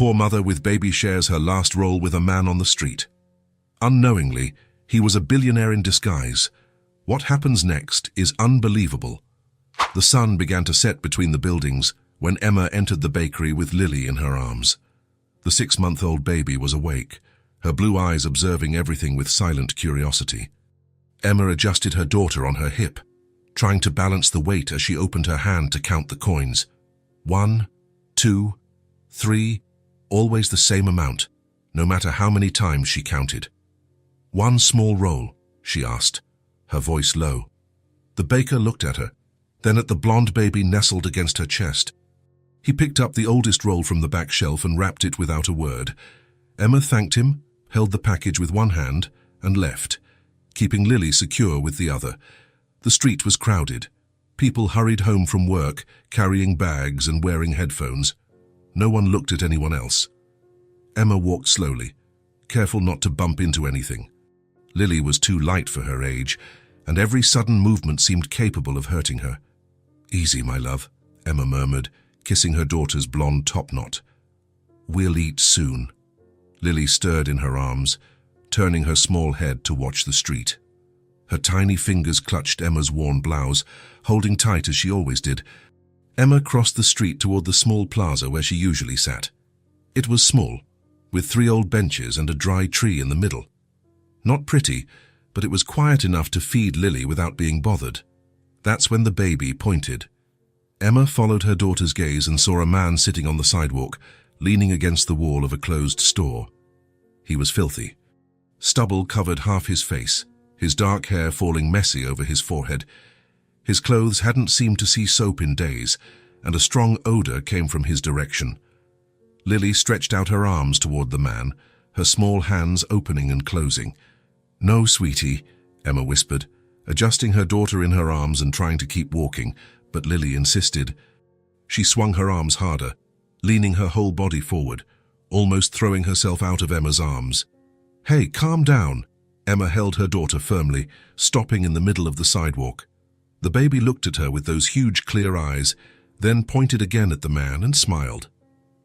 poor mother with baby shares her last roll with a man on the street. Unknowingly, he was a billionaire in disguise. What happens next is unbelievable. The sun began to set between the buildings when Emma entered the bakery with Lily in her arms. The 6-month-old baby was awake, her blue eyes observing everything with silent curiosity. Emma adjusted her daughter on her hip, trying to balance the weight as she opened her hand to count the coins. 1, 2, 3, always the same amount, no matter how many times she counted. "One small roll?" she asked, her voice low. The baker looked at her, then at the blonde baby nestled against her chest. He picked up the oldest roll from the back shelf and wrapped it without a word. Emma thanked him, held the package with one hand, and left, keeping Lily secure with the other. The street was crowded. People hurried home from work, carrying bags and wearing headphones. No one looked at anyone else. Emma walked slowly, careful not to bump into anything. Lily was too light for her age, and every sudden movement seemed capable of hurting her. "Easy, my love," Emma murmured, kissing her daughter's blonde topknot. "We'll eat soon." Lily stirred in her arms, turning her small head to watch the street. Her tiny fingers clutched Emma's worn blouse, holding tight as she always did. Emma crossed the street toward the small plaza where she usually sat. It was small, with 3 old benches and a dry tree in the middle. Not pretty, but it was quiet enough to feed Lily without being bothered. That's when the baby pointed. Emma followed her daughter's gaze and saw a man sitting on the sidewalk, leaning against the wall of a closed store. He was filthy. Stubble covered half his face, his dark hair falling messy over his forehead. His clothes hadn't seemed to see soap in days, and a strong odor came from his direction. Lily stretched out her arms toward the man, her small hands opening and closing. "No, sweetie," Emma whispered, adjusting her daughter in her arms and trying to keep walking, but Lily insisted. She swung her arms harder, leaning her whole body forward, almost throwing herself out of Emma's arms. "Hey, calm down." Emma held her daughter firmly, stopping in the middle of the sidewalk. The baby looked at her with those huge clear eyes, then pointed again at the man and smiled.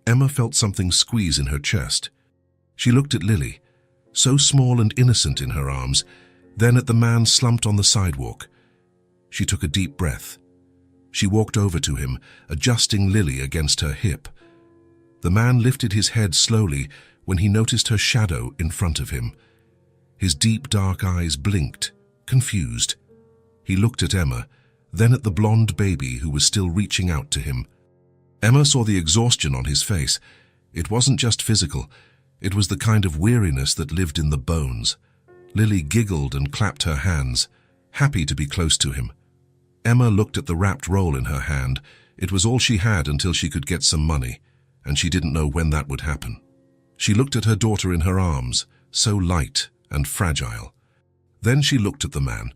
Emma felt something squeeze in her chest. She looked at Lily, so small and innocent in her arms, then at the man slumped on the sidewalk. She took a deep breath. She walked over to him, adjusting Lily against her hip. The man lifted his head slowly when he noticed her shadow in front of him. His deep dark eyes blinked, confused. He looked at Emma, then at the blonde baby who was still reaching out to him. Emma saw the exhaustion on his face. It wasn't just physical. It was the kind of weariness that lived in the bones. Lily giggled and clapped her hands, happy to be close to him. Emma looked at the wrapped roll in her hand. It was all she had until she could get some money, and she didn't know when that would happen. She looked at her daughter in her arms, so light and fragile. Then she looked at the man.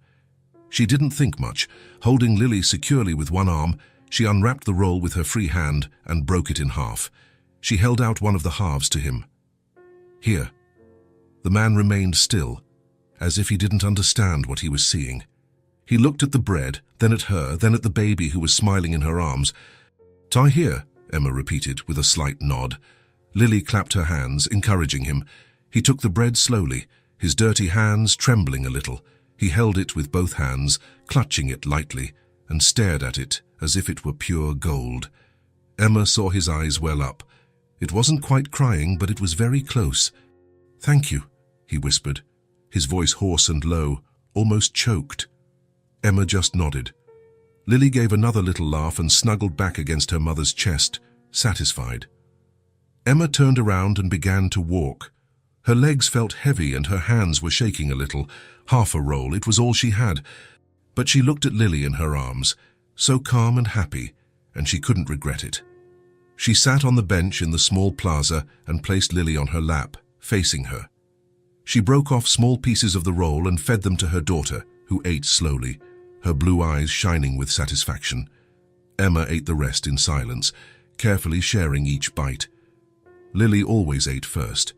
She didn't think much. Holding Lily securely with one arm, she unwrapped the roll with her free hand and broke it in half. She held out one of the halves to him. "Here." The man remained still, as if he didn't understand what he was seeing. He looked at the bread, then at her, then at the baby who was smiling in her arms. "Tie here," Emma repeated with a slight nod. Lily clapped her hands, encouraging him. He took the bread slowly, his dirty hands trembling a little. He held it with both hands, clutching it lightly, and stared at it as if it were pure gold. Emma saw his eyes well up. It wasn't quite crying, but it was very close. "Thank you," he whispered, his voice hoarse and low, almost choked. Emma just nodded. Lily gave another little laugh and snuggled back against her mother's chest, satisfied. Emma turned around and began to walk. Her legs felt heavy and her hands were shaking a little. Half a roll, it was all she had. But she looked at Lily in her arms, so calm and happy, and she couldn't regret it. She sat on the bench in the small plaza and placed Lily on her lap, facing her. She broke off small pieces of the roll and fed them to her daughter, who ate slowly, her blue eyes shining with satisfaction. Emma ate the rest in silence, carefully sharing each bite. Lily always ate first.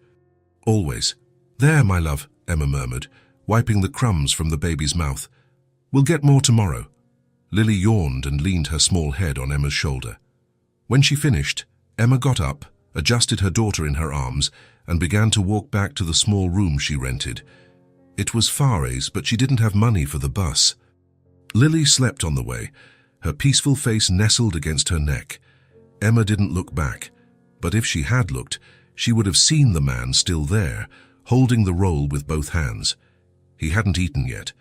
"Always." "There, my love," Emma murmured, wiping the crumbs from the baby's mouth. "We'll get more tomorrow." Lily yawned and leaned her small head on Emma's shoulder. When she finished, Emma got up adjusted her daughter in her arms, and began to walk back to the small room she rented. It was Fare's, but she didn't have money for the bus. Lily slept on the way, her peaceful face nestled against her neck. Emma didn't look back, but if she had looked, she would have seen the man still there, holding the roll with both hands. He hadn't eaten yet.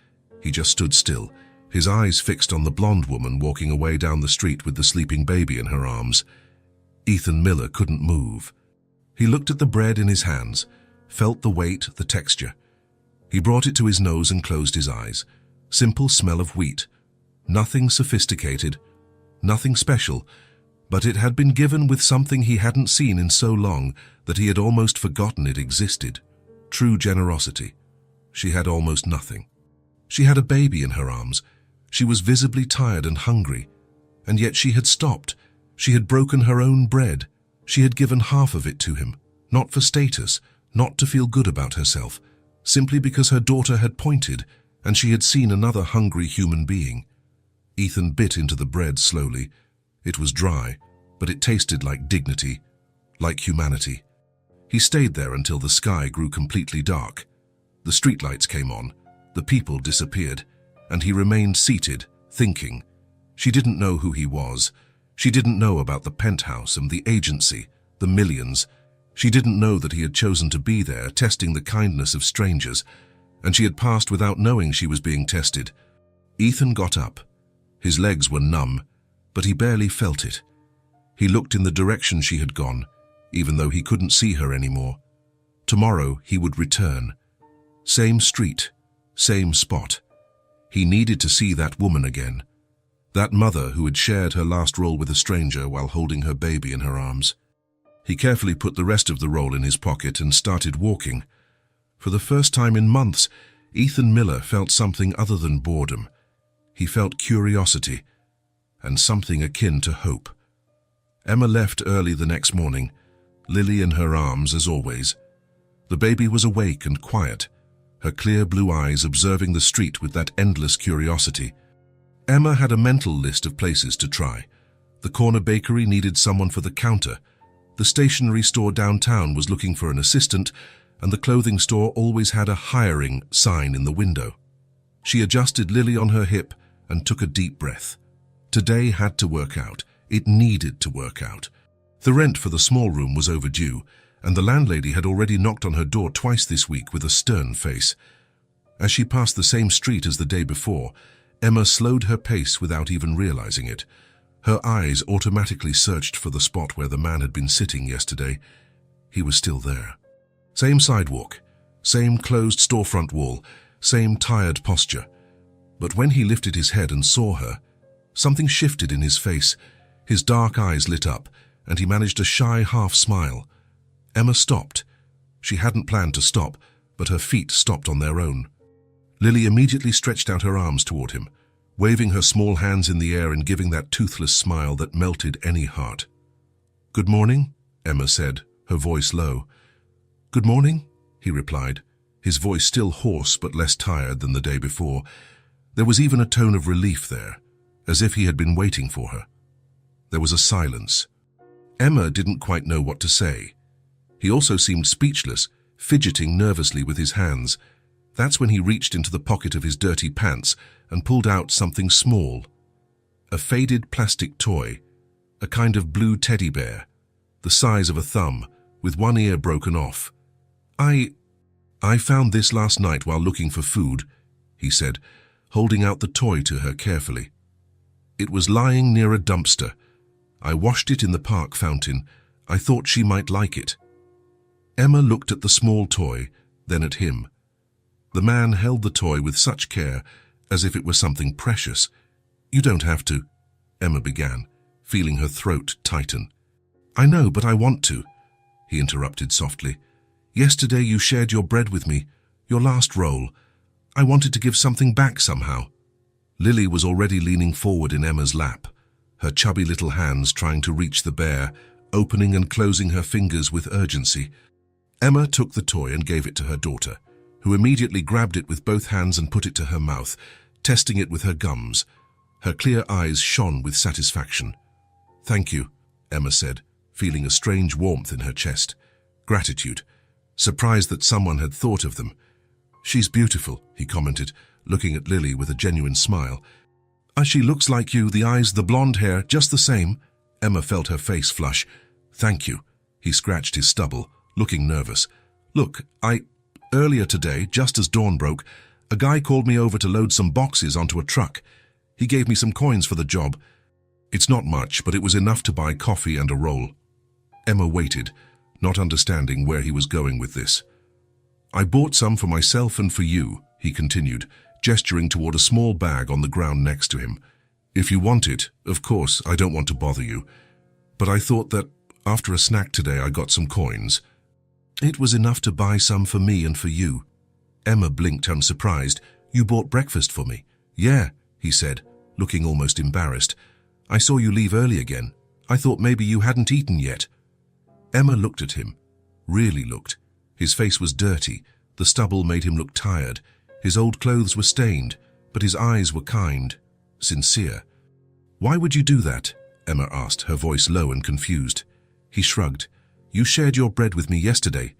He just stood still, his eyes fixed on the blonde woman walking away down the street with the sleeping baby in her arms. Ethan Miller couldn't move. He looked at the bread in his hands, felt the weight, the texture. He brought it to his nose and closed his eyes. Simple smell of wheat. Nothing sophisticated, nothing special, but it had been given with something he hadn't seen in so long that he had almost forgotten it existed. True generosity. She had almost nothing. She had a baby in her arms. She was visibly tired and hungry, and yet she had stopped. She had broken her own bread. She had given half of it to him, not for status, not to feel good about herself, simply because her daughter had pointed and she had seen another hungry human being. Ethan bit into the bread slowly. It was dry, but it tasted like dignity, like humanity. He stayed there until the sky grew completely dark. The streetlights came on, the people disappeared, and he remained seated, thinking. She didn't know who he was. She didn't know about the penthouse and the agency, the millions. She didn't know that he had chosen to be there, testing the kindness of strangers, and she had passed without knowing she was being tested. Ethan got up. His legs were numb, but he barely felt it. He looked in the direction she had gone, even though he couldn't see her anymore. Tomorrow he would return. Same street, same spot. He needed to see that woman again. That mother who had shared her last roll with a stranger while holding her baby in her arms. He carefully put the rest of the roll in his pocket and started walking. For the first time in months, Ethan Miller felt something other than boredom. He felt curiosity, and something akin to hope. Emma left early the next morning, Lily in her arms as always. The baby was awake and quiet, her clear blue eyes observing the street with that endless curiosity. Emma had a mental list of places to try. The corner bakery needed someone for the counter. The stationery store downtown was looking for an assistant, and the clothing store always had a hiring sign in the window. She adjusted Lily on her hip and took a deep breath. Today had to work out. It needed to work out. The rent for the small room was overdue, and the landlady had already knocked on her door twice this week with a stern face. As she passed the same street as the day before, Emma slowed her pace without even realizing it. Her eyes automatically searched for the spot where the man had been sitting yesterday. He was still there. Same sidewalk, same closed storefront wall, same tired posture. But when he lifted his head and saw her, something shifted in his face. His dark eyes lit up, and he managed a shy half-smile. Emma stopped. She hadn't planned to stop, but her feet stopped on their own. Lily immediately stretched out her arms toward him, waving her small hands in the air and giving that toothless smile that melted any heart. "Good morning," Emma said, her voice low. "Good morning," he replied, his voice still hoarse but less tired than the day before. There was even a tone of relief there, as if he had been waiting for her. There was a silence. Emma didn't quite know what to say. He also seemed speechless, fidgeting nervously with his hands. That's when he reached into the pocket of his dirty pants and pulled out something small. A faded plastic toy, a kind of blue teddy bear, the size of a thumb, with one ear broken off. I found this last night while looking for food," he said, holding out the toy to her carefully. "It was lying near a dumpster. I washed it in the park fountain. I thought she might like it." Emma looked at the small toy, then at him. The man held the toy with such care, as if it were something precious. "You don't have to," Emma began, feeling her throat tighten. "I know, but I want to," he interrupted softly. "Yesterday you shared your bread with me, your last roll. I wanted to give something back somehow." Lily was already leaning forward in Emma's lap, her chubby little hands trying to reach the bear, opening and closing her fingers with urgency. Emma took the toy and gave it to her daughter, who immediately grabbed it with both hands and put it to her mouth, testing it with her gums. Her clear eyes shone with satisfaction. "Thank you," Emma said, feeling a strange warmth in her chest. Gratitude. Surprised that someone had thought of them. "She's beautiful," he commented, looking at Lily with a genuine smile. "She looks like you, the eyes, the blonde hair, just the same." Emma felt her face flush. "Thank you." He scratched his stubble, looking nervous. "Look, earlier today, just as dawn broke, a guy called me over to load some boxes onto a truck. He gave me some coins for the job. It's not much, but it was enough to buy coffee and a roll." Emma waited, not understanding where he was going with this. "I bought some for myself and for you," he continued, gesturing toward a small bag on the ground next to him. "If you want it, of course, I don't want to bother you. But I thought that after a snack today I got some coins." "It was enough to buy some for me and for you." Emma blinked unsurprised. "You bought breakfast for me?" "Yeah," he said, looking almost embarrassed. "I saw you leave early again. I thought maybe you hadn't eaten yet." Emma looked at him. Really looked. His face was dirty. The stubble made him look tired. His old clothes were stained, but his eyes were kind, sincere. "Why would you do that?" Emma asked, her voice low and confused. He shrugged. "You shared your bread with me yesterday.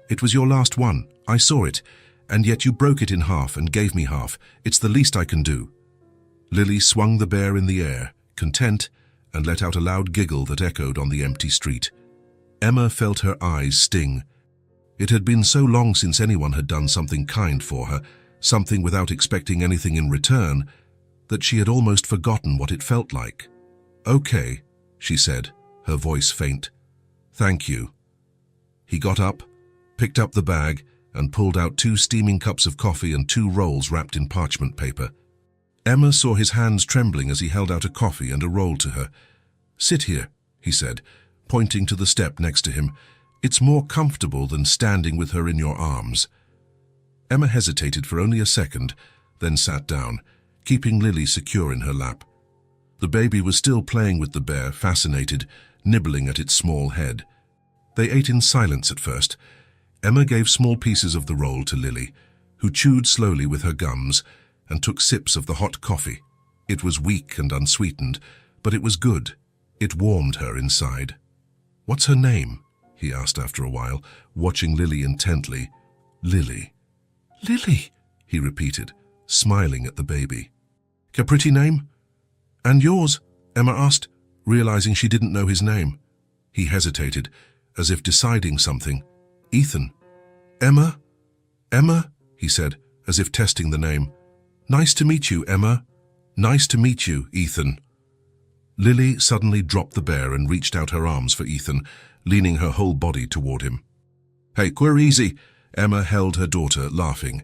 It was your last one. I saw it. And yet you broke it in half and gave me half. It's the least I can do." Lily swung the bear in the air, content, and let out a loud giggle that echoed on the empty street. Emma felt her eyes sting. It had been so long since anyone had done something kind for her, something without expecting anything in return, that she had almost forgotten what it felt like. "Okay," she said, her voice faint. "Thank you." He got up, picked up the bag, and pulled out 2 steaming cups of coffee and 2 rolls wrapped in parchment paper. Emma saw his hands trembling as he held out a coffee and a roll to her. "Sit here," he said, pointing to the step next to him. "It's more comfortable than standing with her in your arms." Emma hesitated for only a second, then sat down, keeping Lily secure in her lap. The baby was still playing with the bear, fascinated, nibbling at its small head. They ate in silence at first. Emma gave small pieces of the roll to Lily, who chewed slowly with her gums and took sips of the hot coffee. It was weak and unsweetened, but it was good. It warmed her inside. "What's her name?" he asked after a while, watching Lily intently. "Lily." "Lily," he repeated, smiling at the baby. "A pretty name?" "And yours?" Emma asked, realizing she didn't know his name. He hesitated, as if deciding something. "Ethan." "Emma?" "Emma," he said, as if testing the name. "Nice to meet you, Emma." "Nice to meet you, Ethan." Lily suddenly dropped the bear and reached out her arms for Ethan, leaning her whole body toward him. "Hey, queer easy." Emma held her daughter, laughing.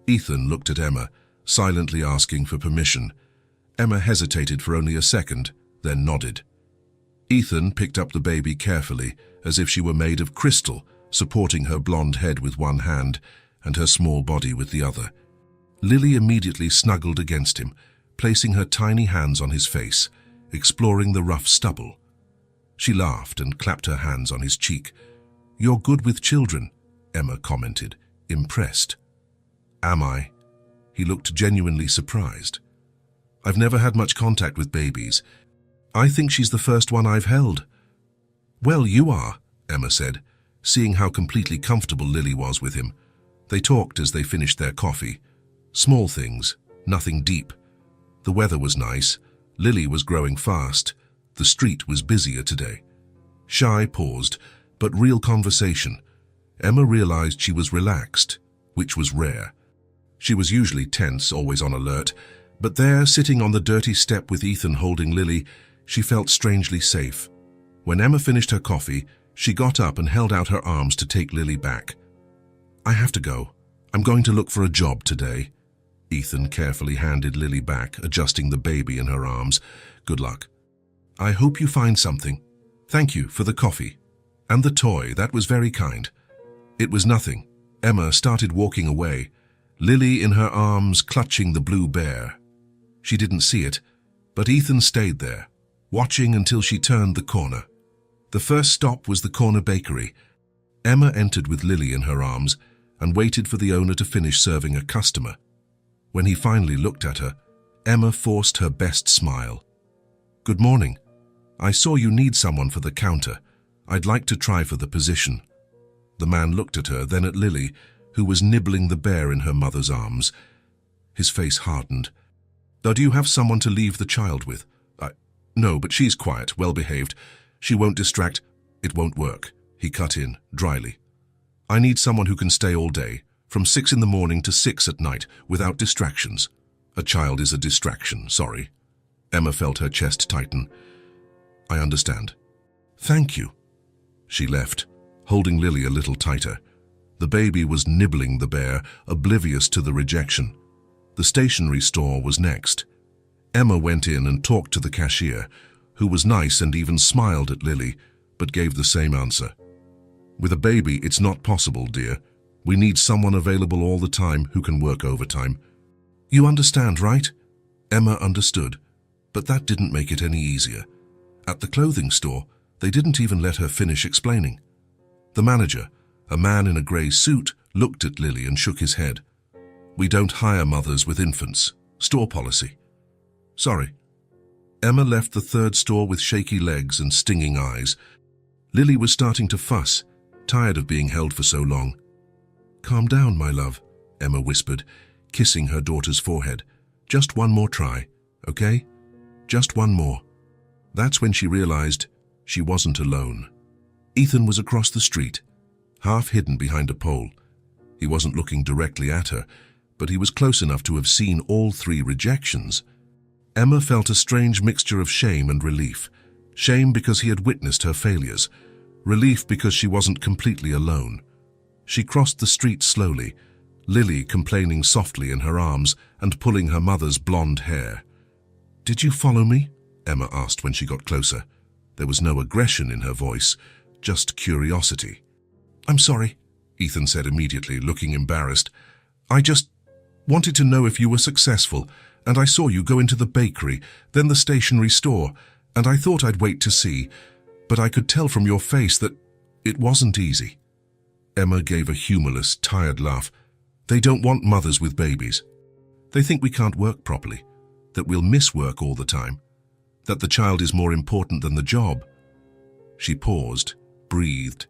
Ethan looked at Emma, silently asking for permission. Emma hesitated for only a second, then nodded. Ethan picked up the baby carefully, as if she were made of crystal, supporting her blonde head with one hand and her small body with the other. Lily immediately snuggled against him, placing her tiny hands on his face, exploring the rough stubble. She laughed and clapped her hands on his cheek. "You're good with children," Emma commented, impressed. "Am I?" He looked genuinely surprised. "I've never had much contact with babies. I think she's the first one I've held." "Well, you are," Emma said, seeing how completely comfortable Lily was with him. They talked as they finished their coffee. Small things, nothing deep. The weather was nice. Lily was growing fast. The street was busier today. Shy paused, but real conversation. Emma realized she was relaxed, which was rare. She was usually tense, always on alert, but there, sitting on the dirty step with Ethan holding Lily, she felt strangely safe. When Emma finished her coffee, she got up and held out her arms to take Lily back. "I have to go. I'm going to look for a job today." Ethan carefully handed Lily back, adjusting the baby in her arms. "Good luck." "I hope you find something. Thank you for the coffee. And the toy, that was very kind." It was nothing. Emma started walking away, Lily in her arms clutching the blue bear. She didn't see it, but Ethan stayed there, watching until she turned the corner. The first stop was the corner bakery. Emma entered with Lily in her arms and waited for the owner to finish serving a customer. When he finally looked at her, Emma forced her best smile. "Good morning. I saw you need someone for the counter. I'd like to try for the position." The man looked at her, then at Lily, who was nibbling the bear in her mother's arms. His face hardened. "Do you have someone to leave the child with?" "No, but she's quiet, well-behaved. She won't distract." "It won't work," he cut in, dryly. "I need someone who can stay all day, from 6 in the morning to 6 at night, without distractions." "A child is a distraction, sorry." Emma felt her chest tighten. "I understand." "Thank you." She left, holding Lily a little tighter. The baby was nibbling the bear, oblivious to the rejection. The stationery store was next. Emma went in and talked to the cashier, who was nice and even smiled at Lily, but gave the same answer. "With a baby, it's not possible, dear. We need someone available all the time who can work overtime." "You understand, right?" Emma understood, but that didn't make it any easier. At the clothing store, they didn't even let her finish explaining. The manager, a man in a grey suit, looked at Lily and shook his head. "We don't hire mothers with infants. Store policy." "Sorry." Emma left the third store with shaky legs and stinging eyes. Lily was starting to fuss, tired of being held for so long. "Calm down, my love," Emma whispered, kissing her daughter's forehead. "Just one more try, okay? Just one more." That's when she realized she wasn't alone. Ethan was across the street, half hidden behind a pole. He wasn't looking directly at her, but he was close enough to have seen all 3 rejections. Emma felt a strange mixture of shame and relief. Shame because he had witnessed her failures. Relief because she wasn't completely alone. She crossed the street slowly, Lily complaining softly in her arms and pulling her mother's blonde hair. "Did you follow me?" Emma asked when she got closer. There was no aggression in her voice, just curiosity. "I'm sorry," Ethan said immediately, looking embarrassed. "I just wanted to know if you were successful, and I saw you go into the bakery, then the stationery store, and I thought I'd wait to see, but I could tell from your face that it wasn't easy." Emma gave a humorless, tired laugh. "They don't want mothers with babies. They think we can't work properly, that we'll miss work all the time, that the child is more important than the job." She paused, breathed,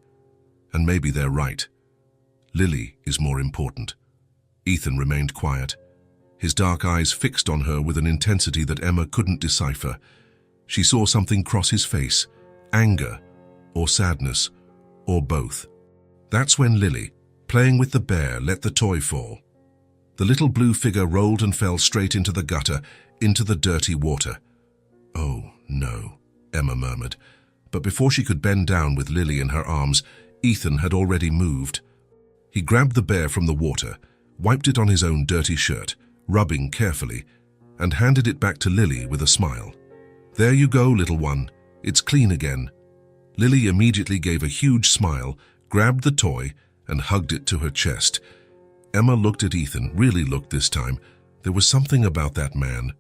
and maybe they're right. Lily is more important. Ethan remained quiet, his dark eyes fixed on her with an intensity that Emma couldn't decipher. She saw something cross his face, anger, or sadness, or both. That's when Lily, playing with the bear, let the toy fall. The little blue figure rolled and fell straight into the gutter, into the dirty water. "Oh, no," Emma murmured. But before she could bend down with Lily in her arms, Ethan had already moved. He grabbed the bear from the water, wiped it on his own dirty shirt, rubbing carefully, and handed it back to Lily with a smile. "There you go, little one. It's clean again." Lily immediately gave a huge smile, grabbed the toy, and hugged it to her chest. Emma looked at Ethan, really looked this time. There was something about that man.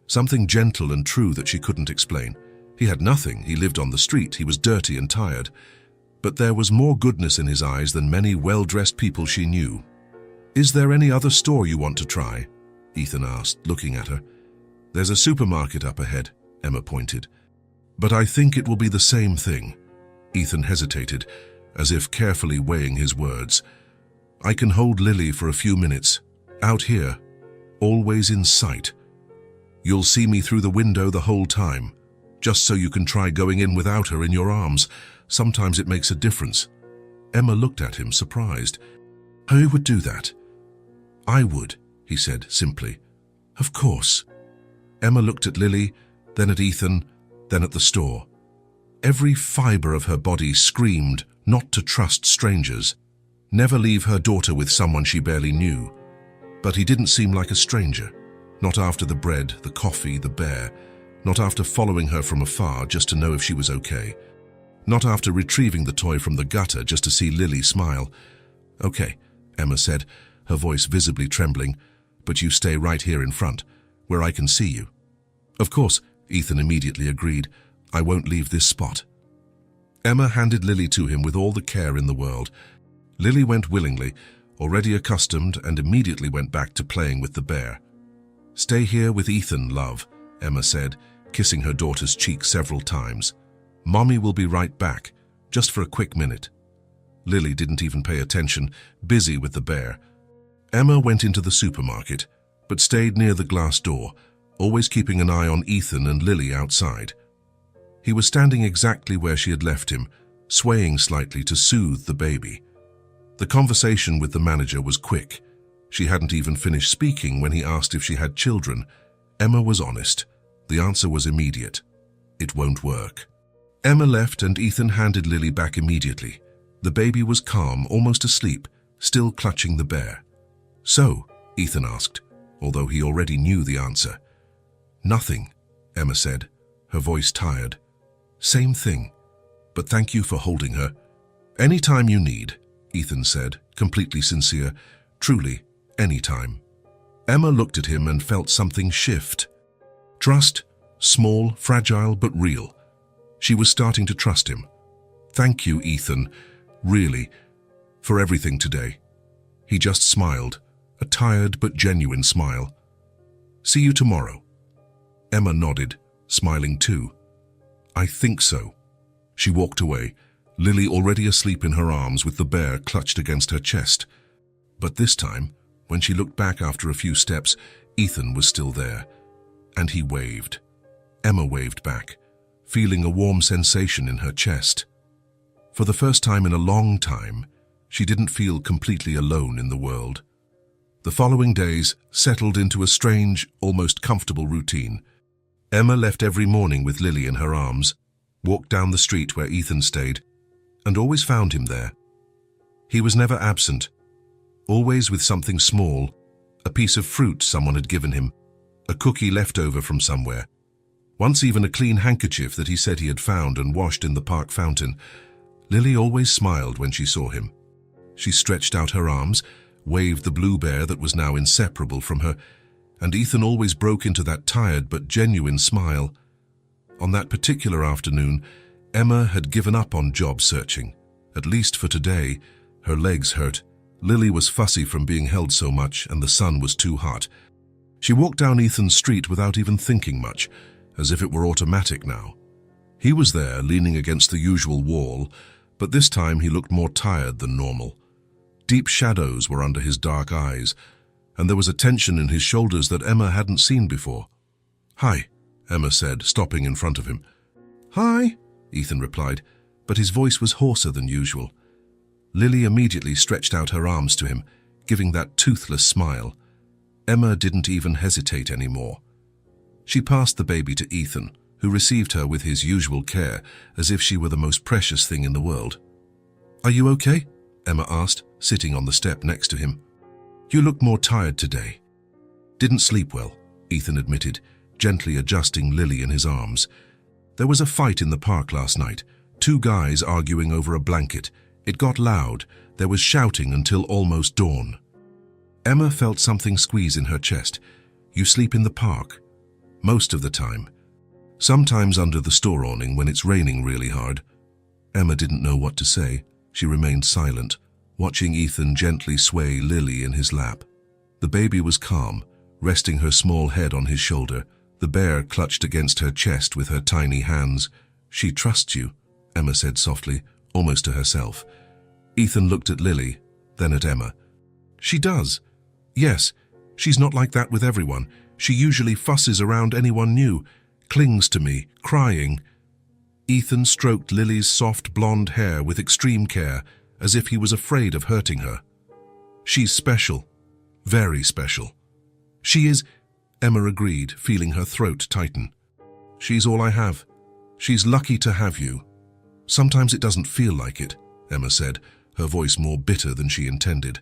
Something gentle and true that she couldn't explain. He had nothing, he lived on the street, he was dirty and tired. But there was more goodness in his eyes than many well-dressed people she knew. "Is there any other store you want to try?" Ethan asked, looking at her. "There's a supermarket up ahead," Emma pointed. "But I think it will be the same thing." Ethan hesitated, as if carefully weighing his words. "I can hold Lily for a few minutes, out here, always in sight. You'll see me through the window the whole time, just so you can try going in without her in your arms. Sometimes it makes a difference." Emma looked at him, surprised. "Who would do that?" "I would," he said simply. "Of course." Emma looked at Lily, then at Ethan, then at the store. Every fiber of her body screamed not to trust strangers, never leave her daughter with someone she barely knew. But he didn't seem like a stranger, not after the bread, the coffee, the bear, not after following her from afar just to know if she was okay, not after retrieving the toy from the gutter just to see Lily smile. "Okay," Emma said, her voice visibly trembling, "but you stay right here in front, where I can see you." "Of course," Ethan immediately agreed. "I won't leave this spot." Emma handed Lily to him with all the care in the world. Lily went willingly, already accustomed, and immediately went back to playing with the bear. "Stay here with Ethan, love," Emma said, kissing her daughter's cheek several times. "Mommy will be right back. just for a quick minute. Lily didn't even pay attention, busy with the bear. Emma went into the supermarket, but stayed near the glass door, always keeping an eye on Ethan and Lily outside. He was standing exactly where she had left him, swaying slightly to soothe the baby. The conversation with the manager was quick. She hadn't even finished speaking when he asked if she had children. Emma was honest. The answer was immediate. It won't work. Emma left and Ethan handed Lily back immediately. The baby was calm, almost asleep, still clutching the bear. "So?" Ethan asked, although he already knew the answer. "Nothing," Emma said, her voice tired. "Same thing. But thank you for holding her." "Any time you need," Ethan said, completely sincere. "Truly, any time." Emma looked at him and felt something shift. Trust, small, fragile, but real. She was starting to trust him. "Thank you, Ethan, really, for everything today." He just smiled, a tired but genuine smile. "See you tomorrow." Emma nodded, smiling too. "I think so." She walked away, Lily already asleep in her arms with the bear clutched against her chest. But this time, when she looked back after a few steps, Ethan was still there, and he waved. Emma waved back, feeling a warm sensation in her chest. For the first time in a long time, she didn't feel completely alone in the world. The following days settled into a strange, almost comfortable routine. Emma left every morning with Lily in her arms, walked down the street where Ethan stayed, and always found him there. He was never absent, always with something small, a piece of fruit someone had given him, a cookie left over from somewhere, once even a clean handkerchief that he said he had found and washed in the park fountain. Lily always smiled when she saw him. She stretched out her arms, waved the blue bear that was now inseparable from her, and Ethan always broke into that tired but genuine smile. On that particular afternoon, Emma had given up on job searching. At least for today. Her legs hurt. Lily was fussy from being held so much, and the sun was too hot. She walked down Ethan's street without even thinking much, as if it were automatic now. He was there, leaning against the usual wall, but this time he looked more tired than normal. Deep shadows were under his dark eyes, and there was a tension in his shoulders that Emma hadn't seen before. "Hi," Emma said, stopping in front of him. "Hi," Ethan replied, but his voice was hoarser than usual. Lily immediately stretched out her arms to him, giving that toothless smile. Emma didn't even hesitate anymore. She passed the baby to Ethan, who received her with his usual care, as if she were the most precious thing in the world. "Are you okay?" Emma asked, sitting on the step next to him. "You look more tired today." "Didn't sleep well," Ethan admitted, gently adjusting Lily in his arms. "There was a fight in the park last night, 2 guys arguing over a blanket. It got loud. There was shouting until almost dawn." Emma felt something squeeze in her chest. "You sleep in the park?" "Most of the time. Sometimes under the store awning when it's raining really hard." Emma didn't know what to say. She remained silent, watching Ethan gently sway Lily in his lap. The baby was calm, resting her small head on his shoulder. The bear clutched against her chest with her tiny hands. "She trusts you," Emma said softly, almost to herself. Ethan looked at Lily, then at Emma. "She does. Yes, she's not like that with everyone. She usually fusses around anyone new, clings to me, crying." Ethan stroked Lily's soft blonde hair with extreme care, as if he was afraid of hurting her. "She's special. Very special." "She is," Emma agreed, feeling her throat tighten. "She's all I have. She's lucky to have you." "Sometimes it doesn't feel like it," Emma said, her voice more bitter than she intended.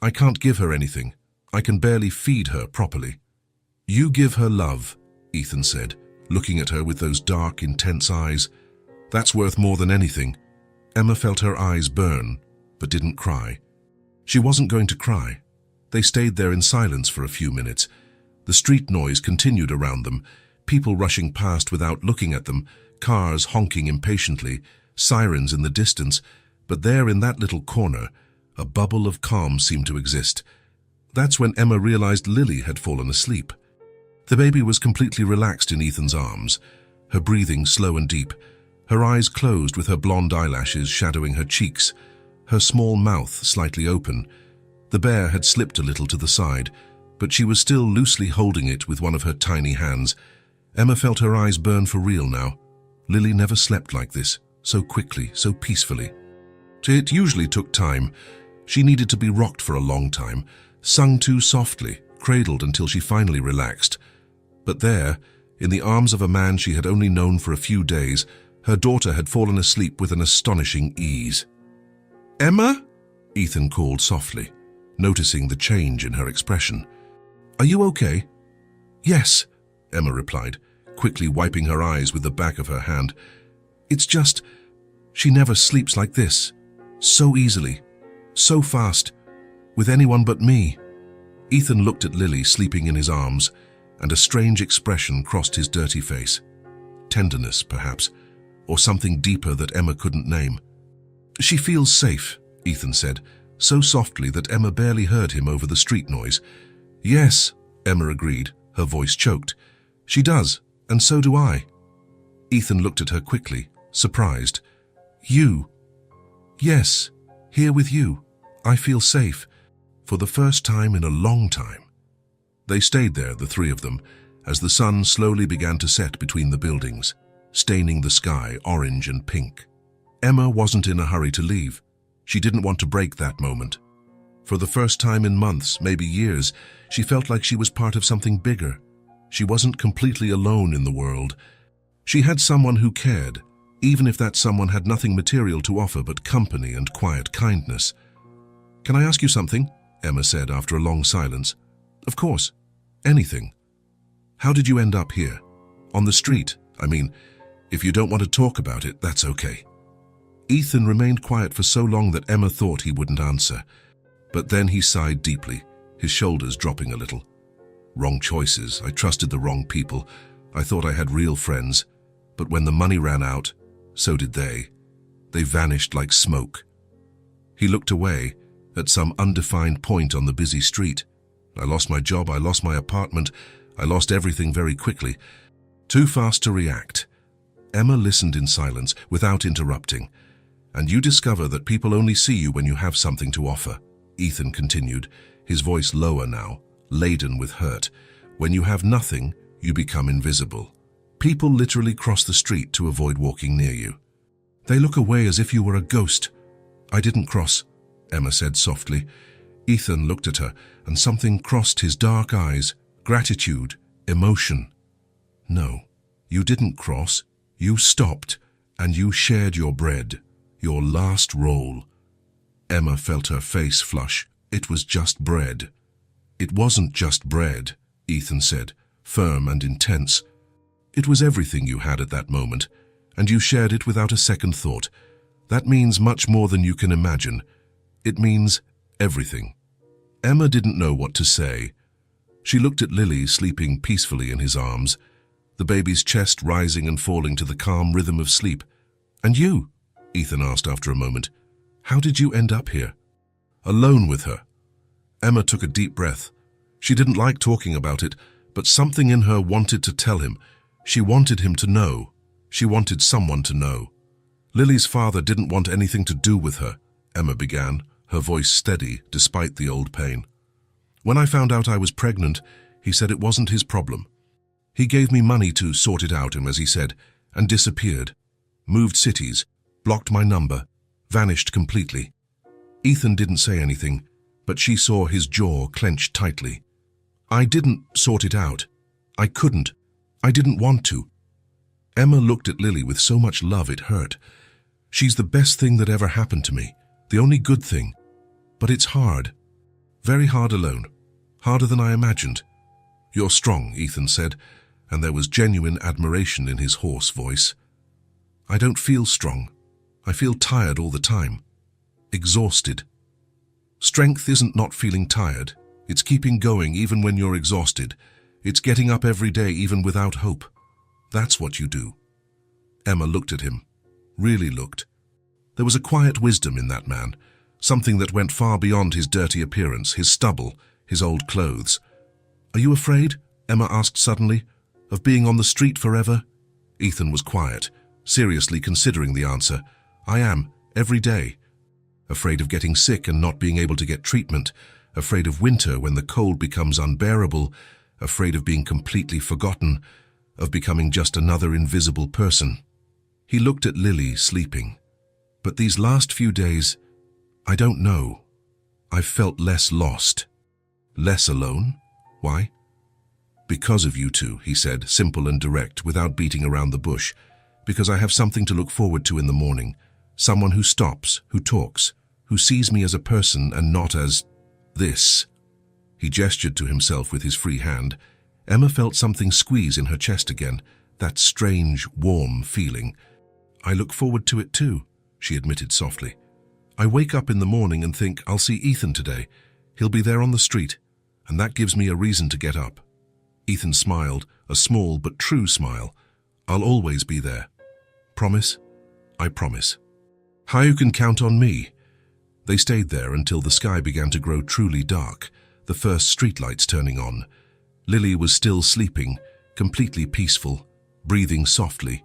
"I can't give her anything. I can barely feed her properly." "You give her love," Ethan said, looking at her with those dark, intense eyes. "That's worth more than anything." Emma felt her eyes burn, but didn't cry. She wasn't going to cry. They stayed there in silence for a few minutes. The street noise continued around them, people rushing past without looking at them, cars honking impatiently, sirens in the distance, but there in that little corner, a bubble of calm seemed to exist. That's when Emma realized Lily had fallen asleep. The baby was completely relaxed in Ethan's arms, her breathing slow and deep, Her eyes closed with her blonde eyelashes shadowing her cheeks, her small mouth slightly open. The bear had slipped a little to the side, but she was still loosely holding it with one of her tiny hands. Emma felt her eyes burn for real now. Lily never slept like this, so quickly, so peacefully. It usually took time. She needed to be rocked for a long time, sung to softly, cradled until she finally relaxed. But there, in the arms of a man she had only known for a few days, her daughter had fallen asleep with an astonishing ease. "Emma?" Ethan called softly, noticing the change in her expression. "Are you okay?" "Yes," Emma replied, quickly wiping her eyes with the back of her hand. "It's just, she never sleeps like this. So easily, so fast, with anyone but me." Ethan looked at Lily sleeping in his arms, and a strange expression crossed his dirty face. Tenderness, perhaps, or something deeper that Emma couldn't name. "She feels safe," Ethan said, so softly that Emma barely heard him over the street noise. "Yes," Emma agreed, her voice choked. "She does, and so do I." Ethan looked at her quickly, surprised. "You?" "Yes, here with you. I feel safe, for the first time in a long time." They stayed there, the three of them, as the sun slowly began to set between the buildings, staining the sky orange and pink. Emma wasn't in a hurry to leave. She didn't want to break that moment. For the first time in months, maybe years, she felt like she was part of something bigger. She wasn't completely alone in the world. She had someone who cared, even if that someone had nothing material to offer but company and quiet kindness. "Can I ask you something?" Emma said after a long silence. "Of course. Anything. How did you end up here? On the street, I mean. If you don't want to talk about it, that's okay." Ethan remained quiet for so long that Emma thought he wouldn't answer. But then he sighed deeply, his shoulders dropping a little. "Wrong choices. I trusted the wrong people. I thought I had real friends. But when the money ran out, so did they. They vanished like smoke." He looked away, at some undefined point on the busy street. "I lost my job, I lost my apartment, I lost everything very quickly. Too fast to react." Emma listened in silence, without interrupting. "And you discover that people only see you when you have something to offer," Ethan continued, his voice lower now, laden with hurt. "When you have nothing, you become invisible. People literally cross the street to avoid walking near you. They look away as if you were a ghost." "I didn't cross," Emma said softly. Ethan looked at her, and something crossed his dark eyes. Gratitude, emotion. "No, you didn't cross. You stopped, and you shared your bread, your last roll." Emma felt her face flush. "It was just bread." "It wasn't just bread," Ethan said, firm and intense. "It was everything you had at that moment, and you shared it without a second thought. That means much more than you can imagine. It means everything." Emma didn't know what to say. She looked at Lily sleeping peacefully in his arms, the baby's chest rising and falling to the calm rhythm of sleep. "And you?" Ethan asked after a moment. "How did you end up here?" "Alone with her." Emma took a deep breath. She didn't like talking about it, but something in her wanted to tell him. She wanted him to know. She wanted someone to know. "Lily's father didn't want anything to do with her," Emma began, her voice steady despite the old pain. "When I found out I was pregnant, he said it wasn't his problem. He gave me money to sort it out, as he said, and disappeared. Moved cities, blocked my number, vanished completely." Ethan didn't say anything, but she saw his jaw clenched tightly. "I didn't sort it out. I couldn't. I didn't want to." Emma looked at Lily with so much love it hurt. "She's the best thing that ever happened to me, the only good thing. But it's hard. Very hard alone. Harder than I imagined." "You're strong," Ethan said, and there was genuine admiration in his hoarse voice. "I don't feel strong. I feel tired all the time. Exhausted. Strength isn't not feeling tired. It's keeping going even when you're exhausted. It's getting up every day even without hope. That's what you do." Emma looked at him. Really looked. There was a quiet wisdom in that man, something that went far beyond his dirty appearance, his stubble, his old clothes. "Are you afraid?" Emma asked suddenly. "Of being on the street forever?" Ethan was quiet, seriously considering the answer. I am, every day. Afraid of getting sick and not being able to get treatment, afraid of winter when the cold becomes unbearable, afraid of being completely forgotten, of becoming just another invisible person. He looked at Lily sleeping. But these last few days, I don't know. I've felt less lost. Less alone? Why? Because of you two, he said, simple and direct, without beating around the bush. Because I have something to look forward to in the morning. Someone who stops, who talks, who sees me as a person and not as this. He gestured to himself with his free hand. Emma felt something squeeze in her chest again, that strange, warm feeling. I look forward to it too, she admitted softly. I wake up in the morning and think, I'll see Ethan today. He'll be there on the street, and that gives me a reason to get up. Ethan smiled, a small but true smile. I'll always be there. Promise? I promise. How you can count on me? They stayed there until the sky began to grow truly dark, the first streetlights turning on. Lily was still sleeping, completely peaceful, breathing softly.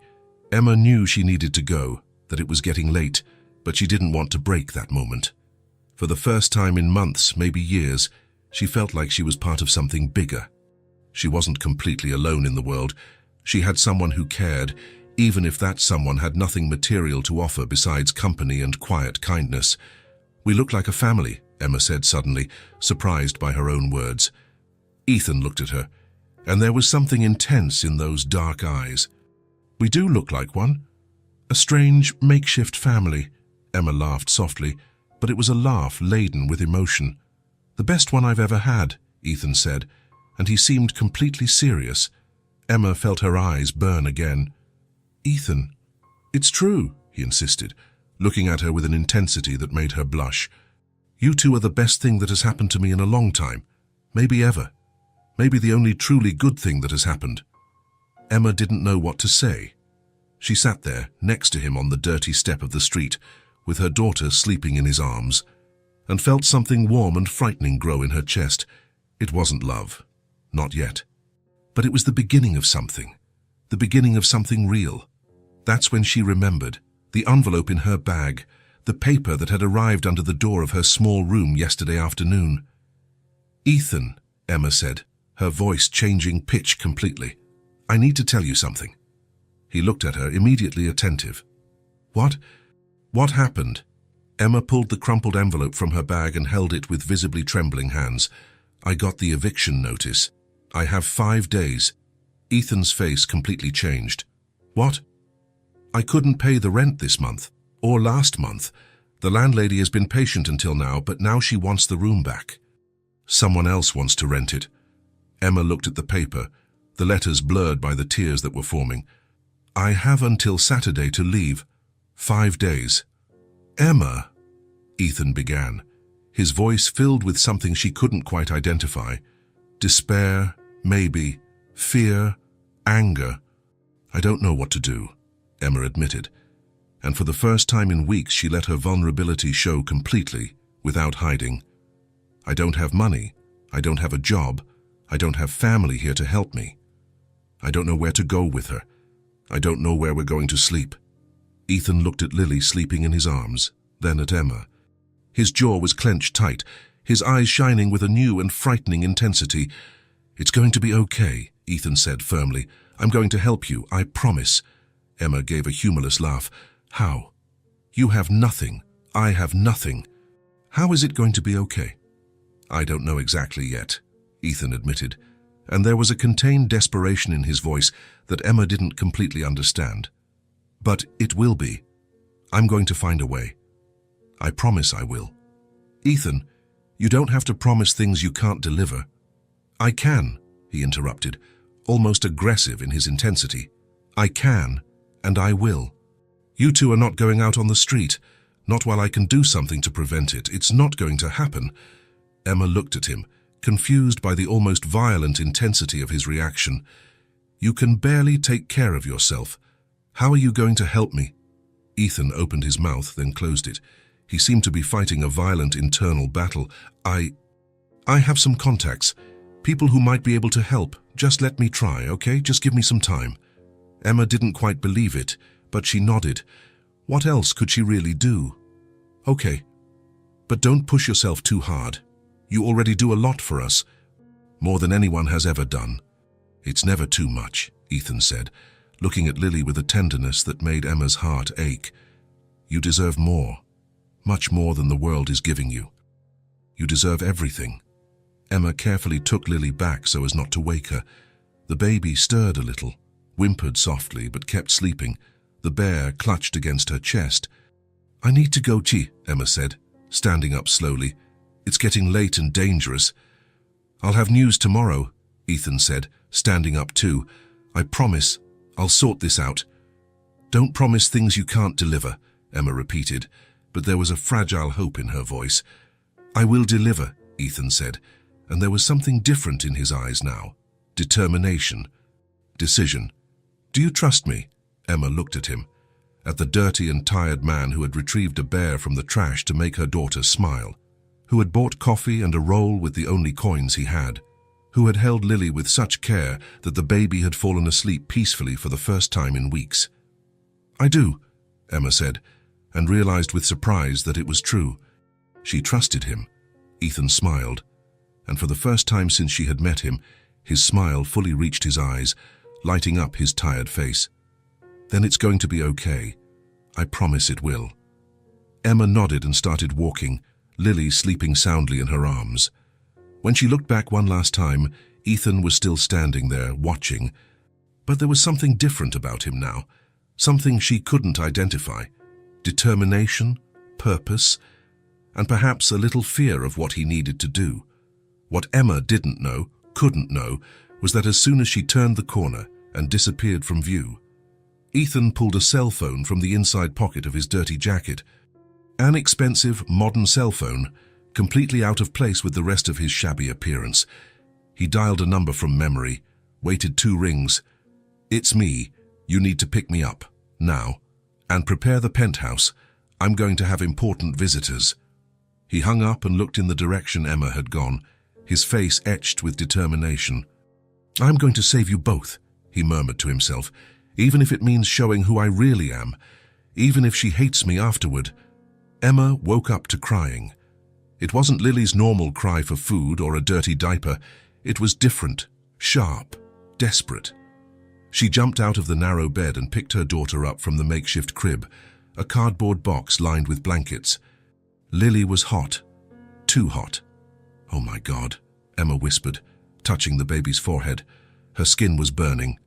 Emma knew she needed to go, that it was getting late, but she didn't want to break that moment. For the first time in months, maybe years, she felt like she was part of something bigger. She wasn't completely alone in the world. She had someone who cared, even if that someone had nothing material to offer besides company and quiet kindness. We look like a family, Emma said suddenly, surprised by her own words. Ethan looked at her, and there was something intense in those dark eyes. We do look like one. A strange, makeshift family. Emma laughed softly, but it was a laugh laden with emotion. The best one I've ever had, Ethan said, and he seemed completely serious. Emma felt her eyes burn again. Ethan, it's true, he insisted, looking at her with an intensity that made her blush. You two are the best thing that has happened to me in a long time, maybe ever. Maybe the only truly good thing that has happened. Emma didn't know what to say. She sat there, next to him on the dirty step of the street, with her daughter sleeping in his arms, and felt something warm and frightening grow in her chest. It wasn't love. Not yet. But it was the beginning of something. The beginning of something real. That's when she remembered. The envelope in her bag, the paper that had arrived under the door of her small room yesterday afternoon. Ethan, Emma said, her voice changing pitch completely. I need to tell you something. He looked at her, immediately attentive. What? What happened? Emma pulled the crumpled envelope from her bag and held it with visibly trembling hands. I got the eviction notice. I have 5 days. Ethan's face completely changed. What? I couldn't pay the rent this month, or last month. The landlady has been patient until now, but now she wants the room back. Someone else wants to rent it. Emma looked at the paper, the letters blurred by the tears that were forming. I have until Saturday to leave. 5 days. Emma, Ethan began, his voice filled with something she couldn't quite identify. Despair, maybe, fear, anger. I don't know what to do, Emma admitted, and for the first time in weeks she let her vulnerability show completely, without hiding. I don't have money, I don't have a job, I don't have family here to help me. I don't know where to go with her. I don't know where we're going to sleep. Ethan looked at Lily sleeping in his arms, then at Emma. His jaw was clenched tight, his eyes shining with a new and frightening intensity. It's going to be okay, Ethan said firmly. I'm going to help you, I promise. Emma gave a humorless laugh. How? You have nothing. I have nothing. How is it going to be okay? I don't know exactly yet, Ethan admitted, and there was a contained desperation in his voice that Emma didn't completely understand. But it will be. I'm going to find a way. I promise I will. Ethan, you don't have to promise things you can't deliver. I can, he interrupted, almost aggressive in his intensity. I can, and I will. You two are not going out on the street, not while I can do something to prevent it. It's not going to happen. Emma looked at him, confused by the almost violent intensity of his reaction. You can barely take care of yourself. How are you going to help me? Ethan opened his mouth, then closed it. He seemed to be fighting a violent internal battle. I have some contacts, people who might be able to help. Just let me try, okay? Just give me some time. Emma didn't quite believe it, but she nodded. What else could she really do? Okay, but don't push yourself too hard. You already do a lot for us, more than anyone has ever done. It's never too much, Ethan said, looking at Lily with a tenderness that made Emma's heart ache. You deserve more, much more than the world is giving you. You deserve everything. Emma carefully took Lily back so as not to wake her. The baby stirred a little, whimpered softly but kept sleeping. The bear clutched against her chest. I need to go, Chi, Emma said, standing up slowly. It's getting late and dangerous. I'll have news tomorrow, Ethan said, standing up too. I promise, I'll sort this out. Don't promise things you can't deliver, Emma repeated, but there was a fragile hope in her voice. I will deliver, Ethan said, and there was something different in his eyes now. Determination. Decision. Do you trust me? Emma looked at him, at the dirty and tired man who had retrieved a bear from the trash to make her daughter smile, who had bought coffee and a roll with the only coins he had, who had held Lily with such care that the baby had fallen asleep peacefully for the first time in weeks. I do, Emma said, and realized with surprise that it was true. She trusted him. Ethan smiled, and for the first time since she had met him, his smile fully reached his eyes, lighting up his tired face. Then it's going to be okay. I promise it will. Emma nodded and started walking, Lily sleeping soundly in her arms. When she looked back one last time, Ethan was still standing there, watching. But there was something different about him now, something she couldn't identify. Determination, purpose, and perhaps a little fear of what he needed to do. What Emma didn't know, couldn't know, was that as soon as she turned the corner and disappeared from view, Ethan pulled a cell phone from the inside pocket of his dirty jacket. An expensive, modern cell phone, completely out of place with the rest of his shabby appearance. He dialed a number from memory, waited 2 rings. It's me. You need to pick me up, now. And prepare the penthouse. I'm going to have important visitors. He hung up and looked in the direction Emma had gone, his face etched with determination. I'm going to save you both, he murmured to himself, even if it means showing who I really am, even if she hates me afterward. Emma woke up to crying. It wasn't Lily's normal cry for food or a dirty diaper. It was different, sharp, desperate. She jumped out of the narrow bed and picked her daughter up from the makeshift crib, a cardboard box lined with blankets. Lily was hot, too hot. Oh my God, Emma whispered, touching the baby's forehead. Her skin was burning.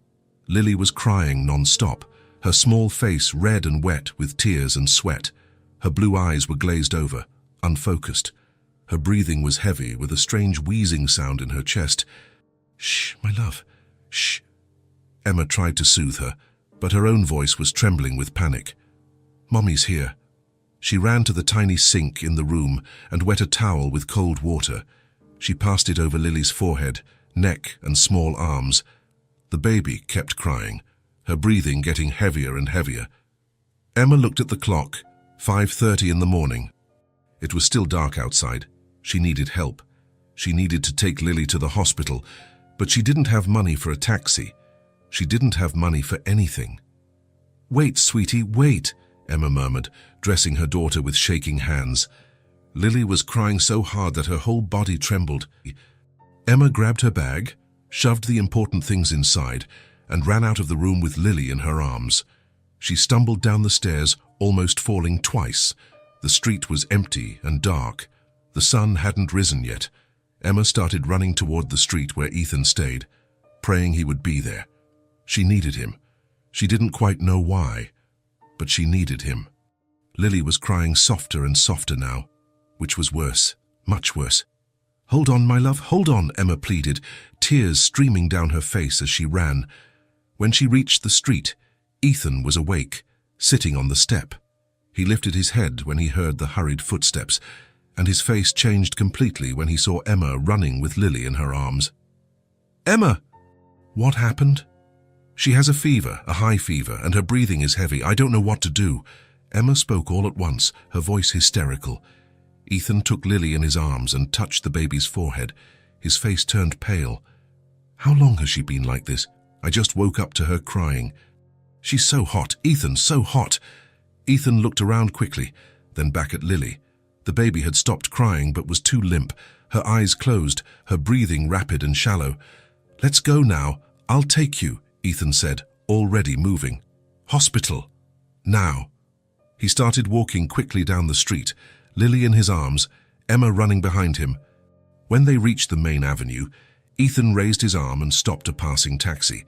Lily was crying non-stop, her small face red and wet with tears and sweat. Her blue eyes were glazed over, unfocused. Her breathing was heavy, with a strange wheezing sound in her chest. Shh, my love, shh. Emma tried to soothe her, but her own voice was trembling with panic. Mommy's here. She ran to the tiny sink in the room and wet a towel with cold water. She passed it over Lily's forehead, neck and small arms. The baby kept crying, her breathing getting heavier and heavier. Emma looked at the clock, 5:30 in the morning. It was still dark outside. She needed help. She needed to take Lily to the hospital, but she didn't have money for a taxi. She didn't have money for anything. Wait, sweetie, wait, Emma murmured, dressing her daughter with shaking hands. Lily was crying so hard that her whole body trembled. Emma grabbed her bag, shoved the important things inside, and ran out of the room with Lily in her arms. She stumbled down the stairs, almost falling twice. The street was empty and dark. The sun hadn't risen yet. Emma started running toward the street where Ethan stayed, praying he would be there. She needed him. She didn't quite know why, but she needed him. Lily was crying softer and softer now, which was worse, much worse. Hold on, my love, hold on, Emma pleaded, tears streaming down her face as she ran. When she reached the street, Ethan was awake, sitting on the step. He lifted his head when he heard the hurried footsteps, and his face changed completely when he saw Emma running with Lily in her arms. Emma! What happened? She has a fever, a high fever, and her breathing is heavy. I don't know what to do. Emma spoke all at once, her voice hysterical. Ethan took Lily in his arms and touched the baby's forehead. His face turned pale. How long has she been like this? I just woke up to her crying. She's so hot, Ethan, so hot. Ethan looked around quickly, then back at Lily. The baby had stopped crying but was too limp, her eyes closed, her breathing rapid and shallow. "Let's go now. I'll take you," Ethan said, already moving. "Hospital. Now." He started walking quickly down the street, Lily in his arms, Emma running behind him. When they reached the main avenue, Ethan raised his arm and stopped a passing taxi.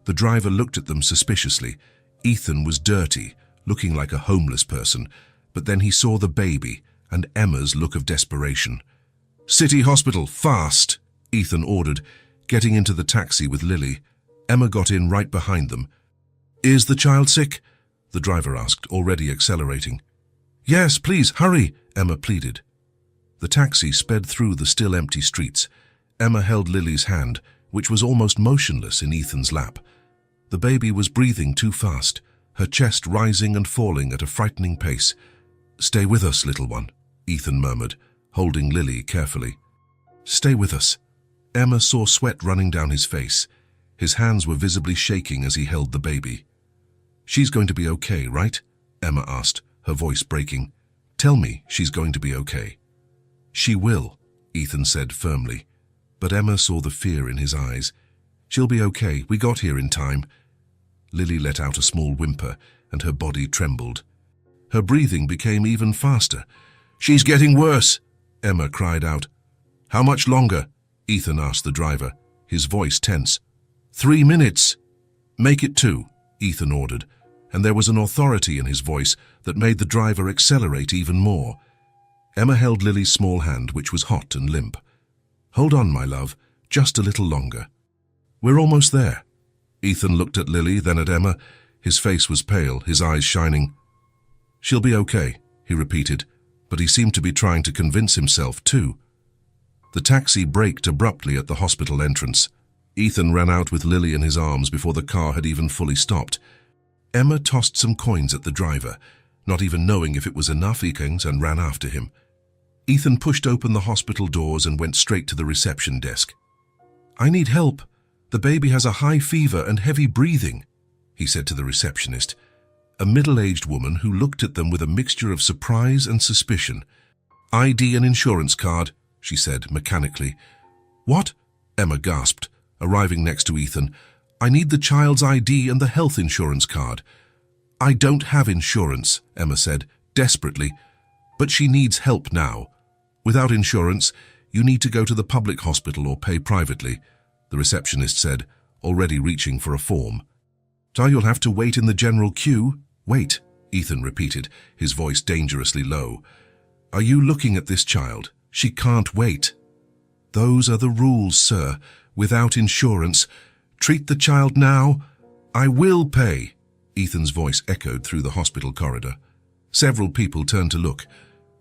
The driver looked at them suspiciously. Ethan was dirty, looking like a homeless person, but then he saw the baby and Emma's look of desperation. "City hospital, fast," Ethan ordered, getting into the taxi with Lily. Emma got in right behind them. "Is the child sick?" the driver asked, already accelerating. "Yes, please, hurry," Emma pleaded. The taxi sped through the still empty streets. Emma held Lily's hand, which was almost motionless in Ethan's lap. The baby was breathing too fast, her chest rising and falling at a frightening pace. "Stay with us, little one," Ethan murmured, holding Lily carefully. "Stay with us." Emma saw sweat running down his face. His hands were visibly shaking as he held the baby. "She's going to be okay, right?" Emma asked, her voice breaking. "Tell me she's going to be okay." "She will," Ethan said firmly, but Emma saw the fear in his eyes. "She'll be okay. We got here in time." Lily let out a small whimper, and her body trembled. Her breathing became even faster. "She's getting worse," Emma cried out. "How much longer?" Ethan asked the driver, his voice tense. 3 minutes. "Make it 2, Ethan ordered, and there was an authority in his voice that made the driver accelerate even more. Emma held Lily's small hand, which was hot and limp. "Hold on, my love, just a little longer." "We're almost there." Ethan looked at Lily, then at Emma. His face was pale, his eyes shining. "She'll be okay," he repeated, but he seemed to be trying to convince himself too. The taxi braked abruptly at the hospital entrance. Ethan ran out with Lily in his arms before the car had even fully stopped. Emma tossed some coins at the driver, not even knowing if it was enough ikings, and ran after him. Ethan pushed open the hospital doors and went straight to the reception desk. "I need help. The baby has a high fever and heavy breathing," he said to the receptionist, a middle-aged woman who looked at them with a mixture of surprise and suspicion. "ID and insurance card," she said mechanically. "What?" Emma gasped, arriving next to Ethan. "I need the child's ID and the health insurance card." "I don't have insurance," Emma said, desperately, "but she needs help now. Without insurance, you need to go to the public hospital or pay privately," the receptionist said, already reaching for a form. "So you'll have to wait in the general queue." "Wait," Ethan repeated, his voice dangerously low. "Are you looking at this child? She can't wait." "Those are the rules, sir. Without insurance. Treat the child now." "I will pay," Ethan's voice echoed through the hospital corridor. Several people turned to look.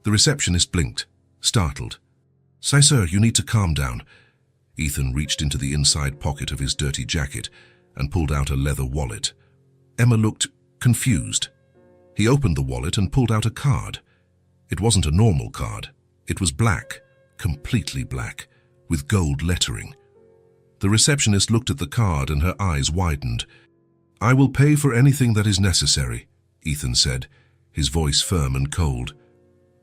The receptionist blinked, startled. "Say, sir, you need to calm down." Ethan reached into the inside pocket of his dirty jacket and pulled out a leather wallet. Emma looked confused. He opened the wallet and pulled out a card. It wasn't a normal card. It was black, completely black, with gold lettering. The receptionist looked at the card and her eyes widened. "I will pay for anything that is necessary," Ethan said, his voice firm and cold.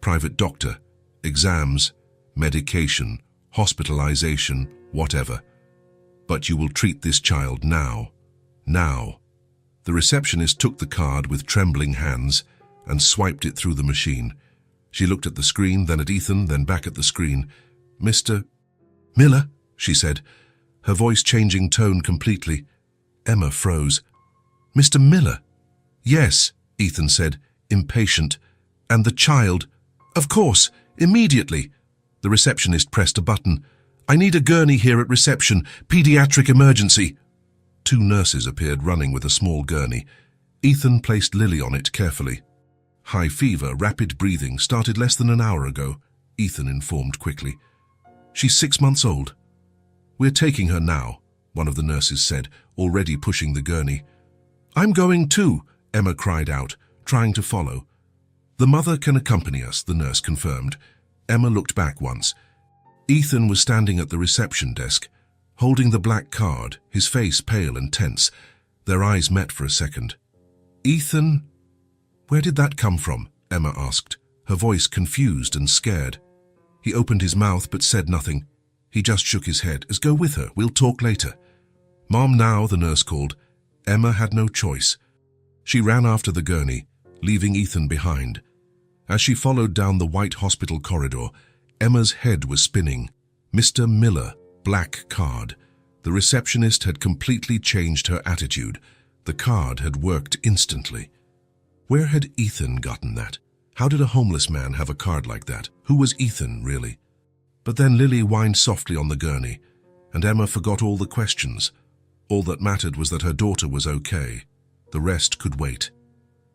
"Private doctor, exams, medication, hospitalization, whatever. But you will treat this child now. Now." The receptionist took the card with trembling hands and swiped it through the machine. She looked at the screen, then at Ethan, then back at the screen. "Mr. Miller," she said, her voice changing tone completely. Emma froze. "Mr. Miller?" "Yes," Ethan said, impatient. "And the child?" "Of course, immediately." The receptionist pressed a button. "I need a gurney here at reception. Pediatric emergency." 2 nurses appeared running with a small gurney. Ethan placed Lily on it carefully. "High fever, rapid breathing, started less than an hour ago," Ethan informed quickly. "She's 6 months old." "We're taking her now," one of the nurses said, already pushing the gurney. "I'm going too," Emma cried out, trying to follow. "The mother can accompany us," the nurse confirmed. Emma looked back once. Ethan was standing at the reception desk, holding the black card, his face pale and tense. Their eyes met for a second. Ethan? Where did that come from? Emma asked, her voice confused and scared. He opened his mouth but said nothing. He just shook his head. Go with her, we'll talk later. Mom now, the nurse called. Emma had no choice. She ran after the gurney, leaving Ethan behind. As she followed down the white hospital corridor, Emma's head was spinning. Mr. Miller, black card. The receptionist had completely changed her attitude. The card had worked instantly. Where had Ethan gotten that? How did a homeless man have a card like that? Who was Ethan, really? But then Lily whined softly on the gurney, and Emma forgot all the questions. All that mattered was that her daughter was okay. The rest could wait.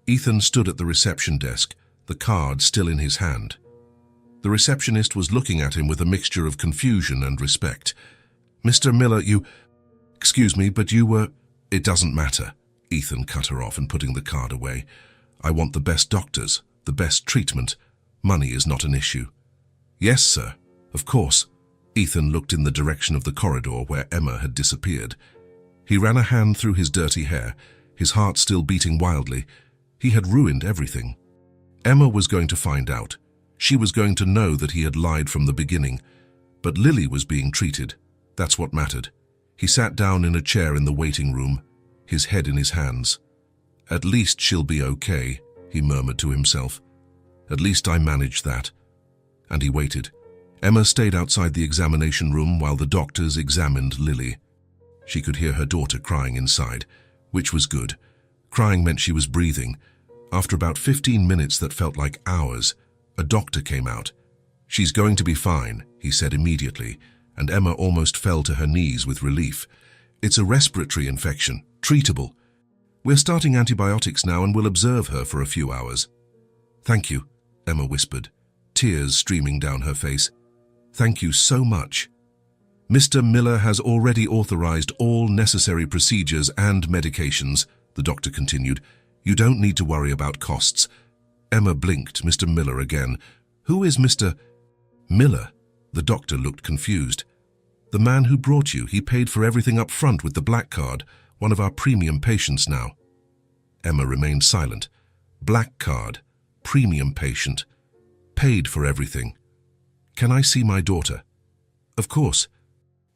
Ethan stood at the reception desk, the card still in his hand. The receptionist was looking at him with a mixture of confusion and respect. Mr. Miller, Excuse me, but you were... It doesn't matter. Ethan cut her off and putting the card away. I want the best doctors, the best treatment. Money is not an issue. Yes, sir. Of course. Ethan looked in the direction of the corridor where Emma had disappeared. He ran a hand through his dirty hair, his heart still beating wildly. He had ruined everything. Emma was going to find out. She was going to know that he had lied from the beginning. But Lily was being treated. That's what mattered. He sat down in a chair in the waiting room, his head in his hands. At least she'll be okay, he murmured to himself. At least I managed that. And he waited. Emma stayed outside the examination room while the doctors examined Lily. She could hear her daughter crying inside, which was good. Crying meant she was breathing. After about 15 minutes that felt like hours, a doctor came out. She's going to be fine, he said immediately, and Emma almost fell to her knees with relief. It's a respiratory infection, treatable. We're starting antibiotics now and we'll observe her for a few hours. Thank you, Emma whispered, tears streaming down her face. Thank you so much. Mr. Miller has already authorized all necessary procedures and medications, the doctor continued. You don't need to worry about costs. Emma blinked Mr. Miller again. Who is Mr. Miller? The doctor looked confused. The man who brought you, he paid for everything up front with the black card, one of our premium patients now. Emma remained silent. Black card, premium patient, paid for everything. Can I see my daughter? Of course.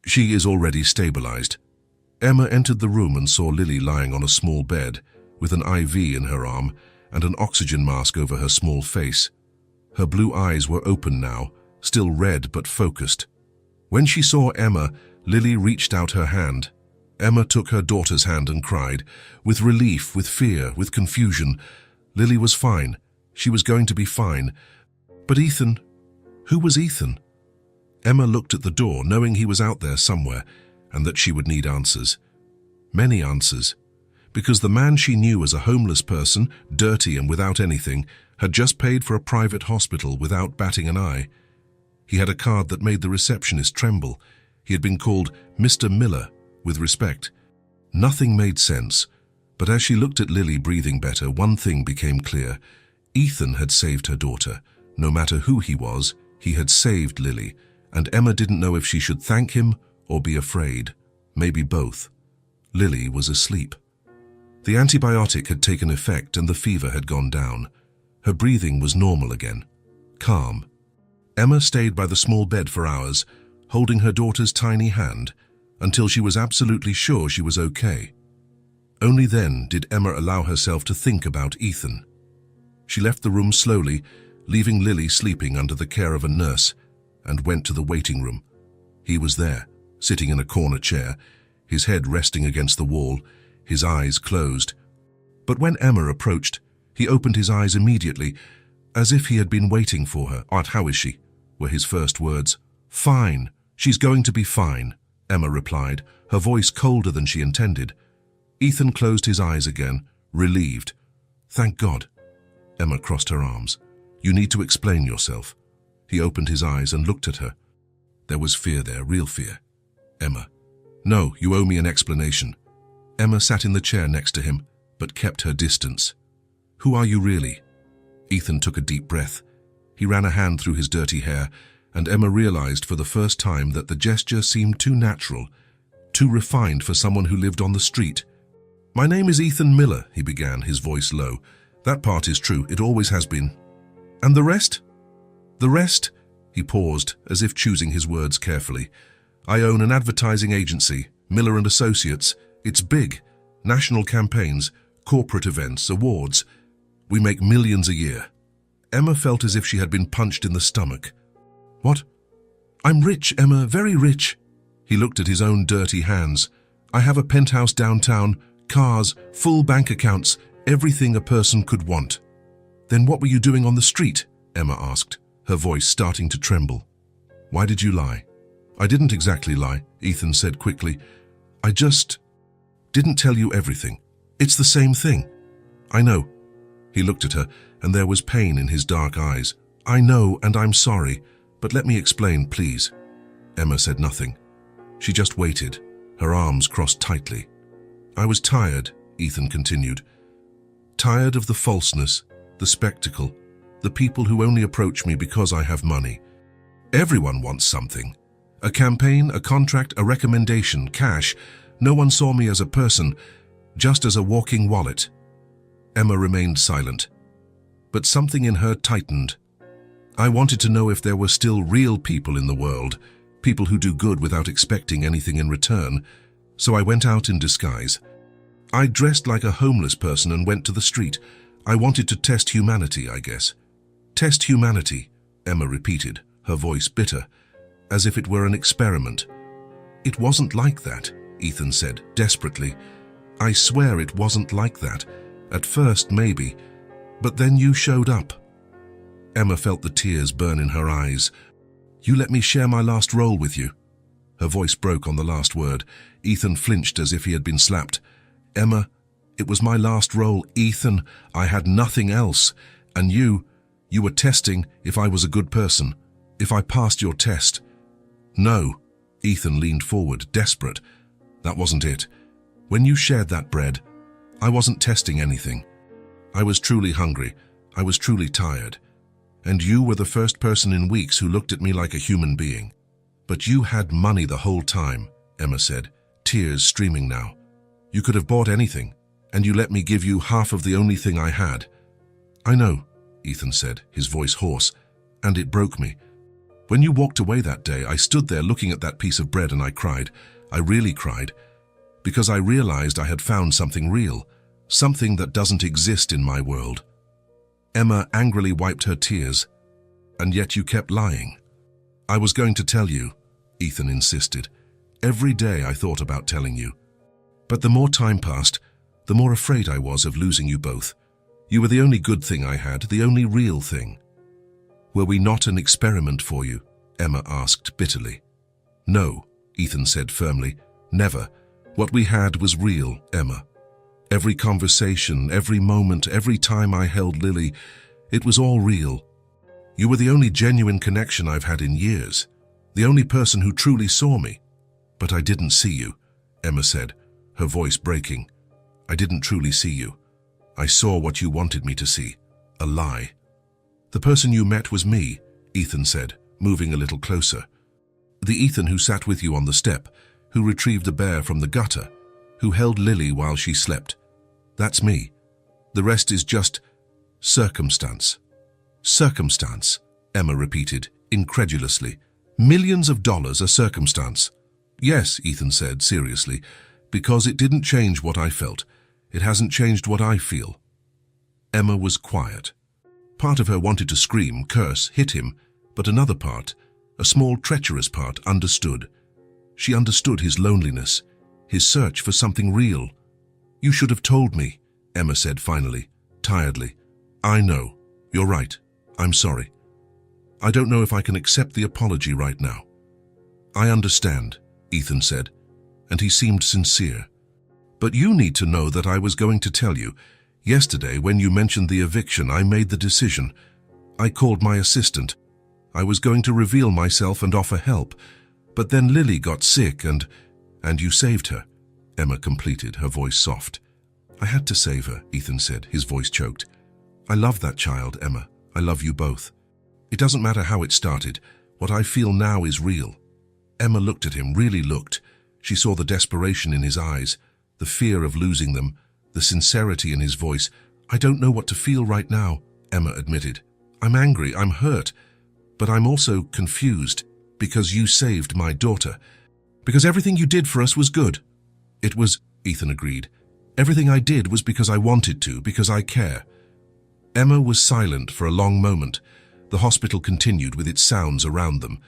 She is already stabilized. Emma entered the room and saw Lily lying on a small bed, with an IV in her arm and an oxygen mask over her small face. Her blue eyes were open now, still red but focused. When she saw Emma, Lily reached out her hand. Emma took her daughter's hand and cried, with relief, with fear, with confusion. Lily was fine. She was going to be fine. But Ethan? Who was Ethan? Emma looked at the door, knowing he was out there somewhere, and that she would need answers. Many answers. Because the man she knew as a homeless person, dirty and without anything, had just paid for a private hospital without batting an eye. He had a card that made the receptionist tremble. He had been called Mr. Miller, with respect. Nothing made sense, but as she looked at Lily breathing better, one thing became clear. Ethan had saved her daughter. No matter who he was, he had saved Lily, and Emma didn't know if she should thank him or be afraid. Maybe both. Lily was asleep. The antibiotic had taken effect and the fever had gone down. Her breathing was normal again, calm. Emma stayed by the small bed for hours, holding her daughter's tiny hand, until she was absolutely sure she was okay. Only then did Emma allow herself to think about Ethan. She left the room slowly, leaving Lily sleeping under the care of a nurse, and went to the waiting room. He was there, sitting in a corner chair, his head resting against the wall, his eyes closed. But when Emma approached, he opened his eyes immediately, as if he had been waiting for her. "Aunt, how is she?" were his first words. "Fine. She's going to be fine," Emma replied, her voice colder than she intended. Ethan closed his eyes again, relieved. "Thank God." Emma crossed her arms. "You need to explain yourself." He opened his eyes and looked at her. There was fear there, real fear. "Emma." "No, you owe me an explanation." Emma sat in the chair next to him, but kept her distance. "Who are you really?" Ethan took a deep breath. He ran a hand through his dirty hair, and Emma realized for the first time that the gesture seemed too natural, too refined for someone who lived on the street. "My name is Ethan Miller," he began, his voice low. "That part is true, it always has been." "And the rest?" "The rest?" He paused, as if choosing his words carefully. "I own an advertising agency, Miller & Associates. It's big. National campaigns, corporate events, awards. We make millions a year." Emma felt as if she had been punched in the stomach. "What?" "I'm rich, Emma, very rich." He looked at his own dirty hands. "I have a penthouse downtown, cars, full bank accounts, everything a person could want." "Then what were you doing on the street?" Emma asked, her voice starting to tremble. "Why did you lie?" "I didn't exactly lie," Ethan said quickly. "I just didn't tell you everything. It's the same thing." "I know." He looked at her, and there was pain in his dark eyes. "I know, and I'm sorry, but let me explain, please." Emma said nothing. She just waited, her arms crossed tightly. "I was tired," Ethan continued. "Tired of the falseness, the spectacle, the people who only approach me because I have money. Everyone wants something. A campaign, a contract, a recommendation, cash. No one saw me as a person, just as a walking wallet." Emma remained silent, but something in her tightened. "I wanted to know if there were still real people in the world, people who do good without expecting anything in return, so I went out in disguise. I dressed like a homeless person and went to the street. I wanted to test humanity, I guess." "Test humanity," Emma repeated, her voice bitter, as if it were an experiment. "It wasn't like that," Ethan said, desperately. "I swear it wasn't like that. At first, maybe, but then you showed up." Emma felt the tears burn in her eyes. "You let me share my last role with you." Her voice broke on the last word. Ethan flinched as if he had been slapped. "Emma, it was my last role, Ethan. I had nothing else. And you were testing if I was a good person, if I passed your test." "No." Ethan leaned forward, desperate. "That wasn't it. When you shared that bread, I wasn't testing anything. I was truly hungry. I was truly tired. And you were the first person in weeks who looked at me like a human being." "But you had money the whole time," Emma said, tears streaming now. "You could have bought anything, and you let me give you half of the only thing I had." "I know," Ethan said, his voice hoarse, "and it broke me. When you walked away that day, I stood there looking at that piece of bread and I cried. I really cried, because I realized I had found something real, something that doesn't exist in my world." Emma angrily wiped her tears. "And yet you kept lying." "I was going to tell you," Ethan insisted. "Every day I thought about telling you. But the more time passed, the more afraid I was of losing you both. You were the only good thing I had, the only real thing." "Were we not an experiment for you?" Emma asked bitterly. "No," Ethan said firmly. "Never. What we had was real, Emma. Every conversation, every moment, every time I held Lily, it was all real. You were the only genuine connection I've had in years, the only person who truly saw me." "But I didn't see you," Emma said, her voice breaking. "I didn't truly see you. I saw what you wanted me to see, a lie." "The person you met was me," Ethan said, moving a little closer. "The Ethan who sat with you on the step, who retrieved a bear from the gutter, who held Lily while she slept. That's me. The rest is just circumstance." "Circumstance," Emma repeated, incredulously. "Millions of dollars a circumstance." "Yes," Ethan said seriously, "because it didn't change what I felt. It hasn't changed what I feel." Emma was quiet. Part of her wanted to scream, curse, hit him, but another part, a small treacherous part, understood. She understood his loneliness, his search for something real. "You should have told me," Emma said finally, tiredly. "I know. You're right. I'm sorry. I don't know if I can accept the apology right now." "I understand," Ethan said, and he seemed sincere. "But you need to know that I was going to tell you. Yesterday, when you mentioned the eviction, I made the decision. I called my assistant. I was going to reveal myself and offer help. But then Lily got sick and you saved her," Emma completed, her voice soft. "I had to save her," Ethan said, his voice choked. "I love that child, Emma. I love you both. It doesn't matter how it started. What I feel now is real." Emma looked at him, really looked. She saw the desperation in his eyes, the fear of losing them, the sincerity in his voice. "I don't know what to feel right now," Emma admitted. "I'm angry, I'm hurt, but I'm also confused because you saved my daughter. Because everything you did for us was good." "It was," Ethan agreed. "Everything I did was because I wanted to, because I care." Emma was silent for a long moment. The hospital continued with its sounds around them.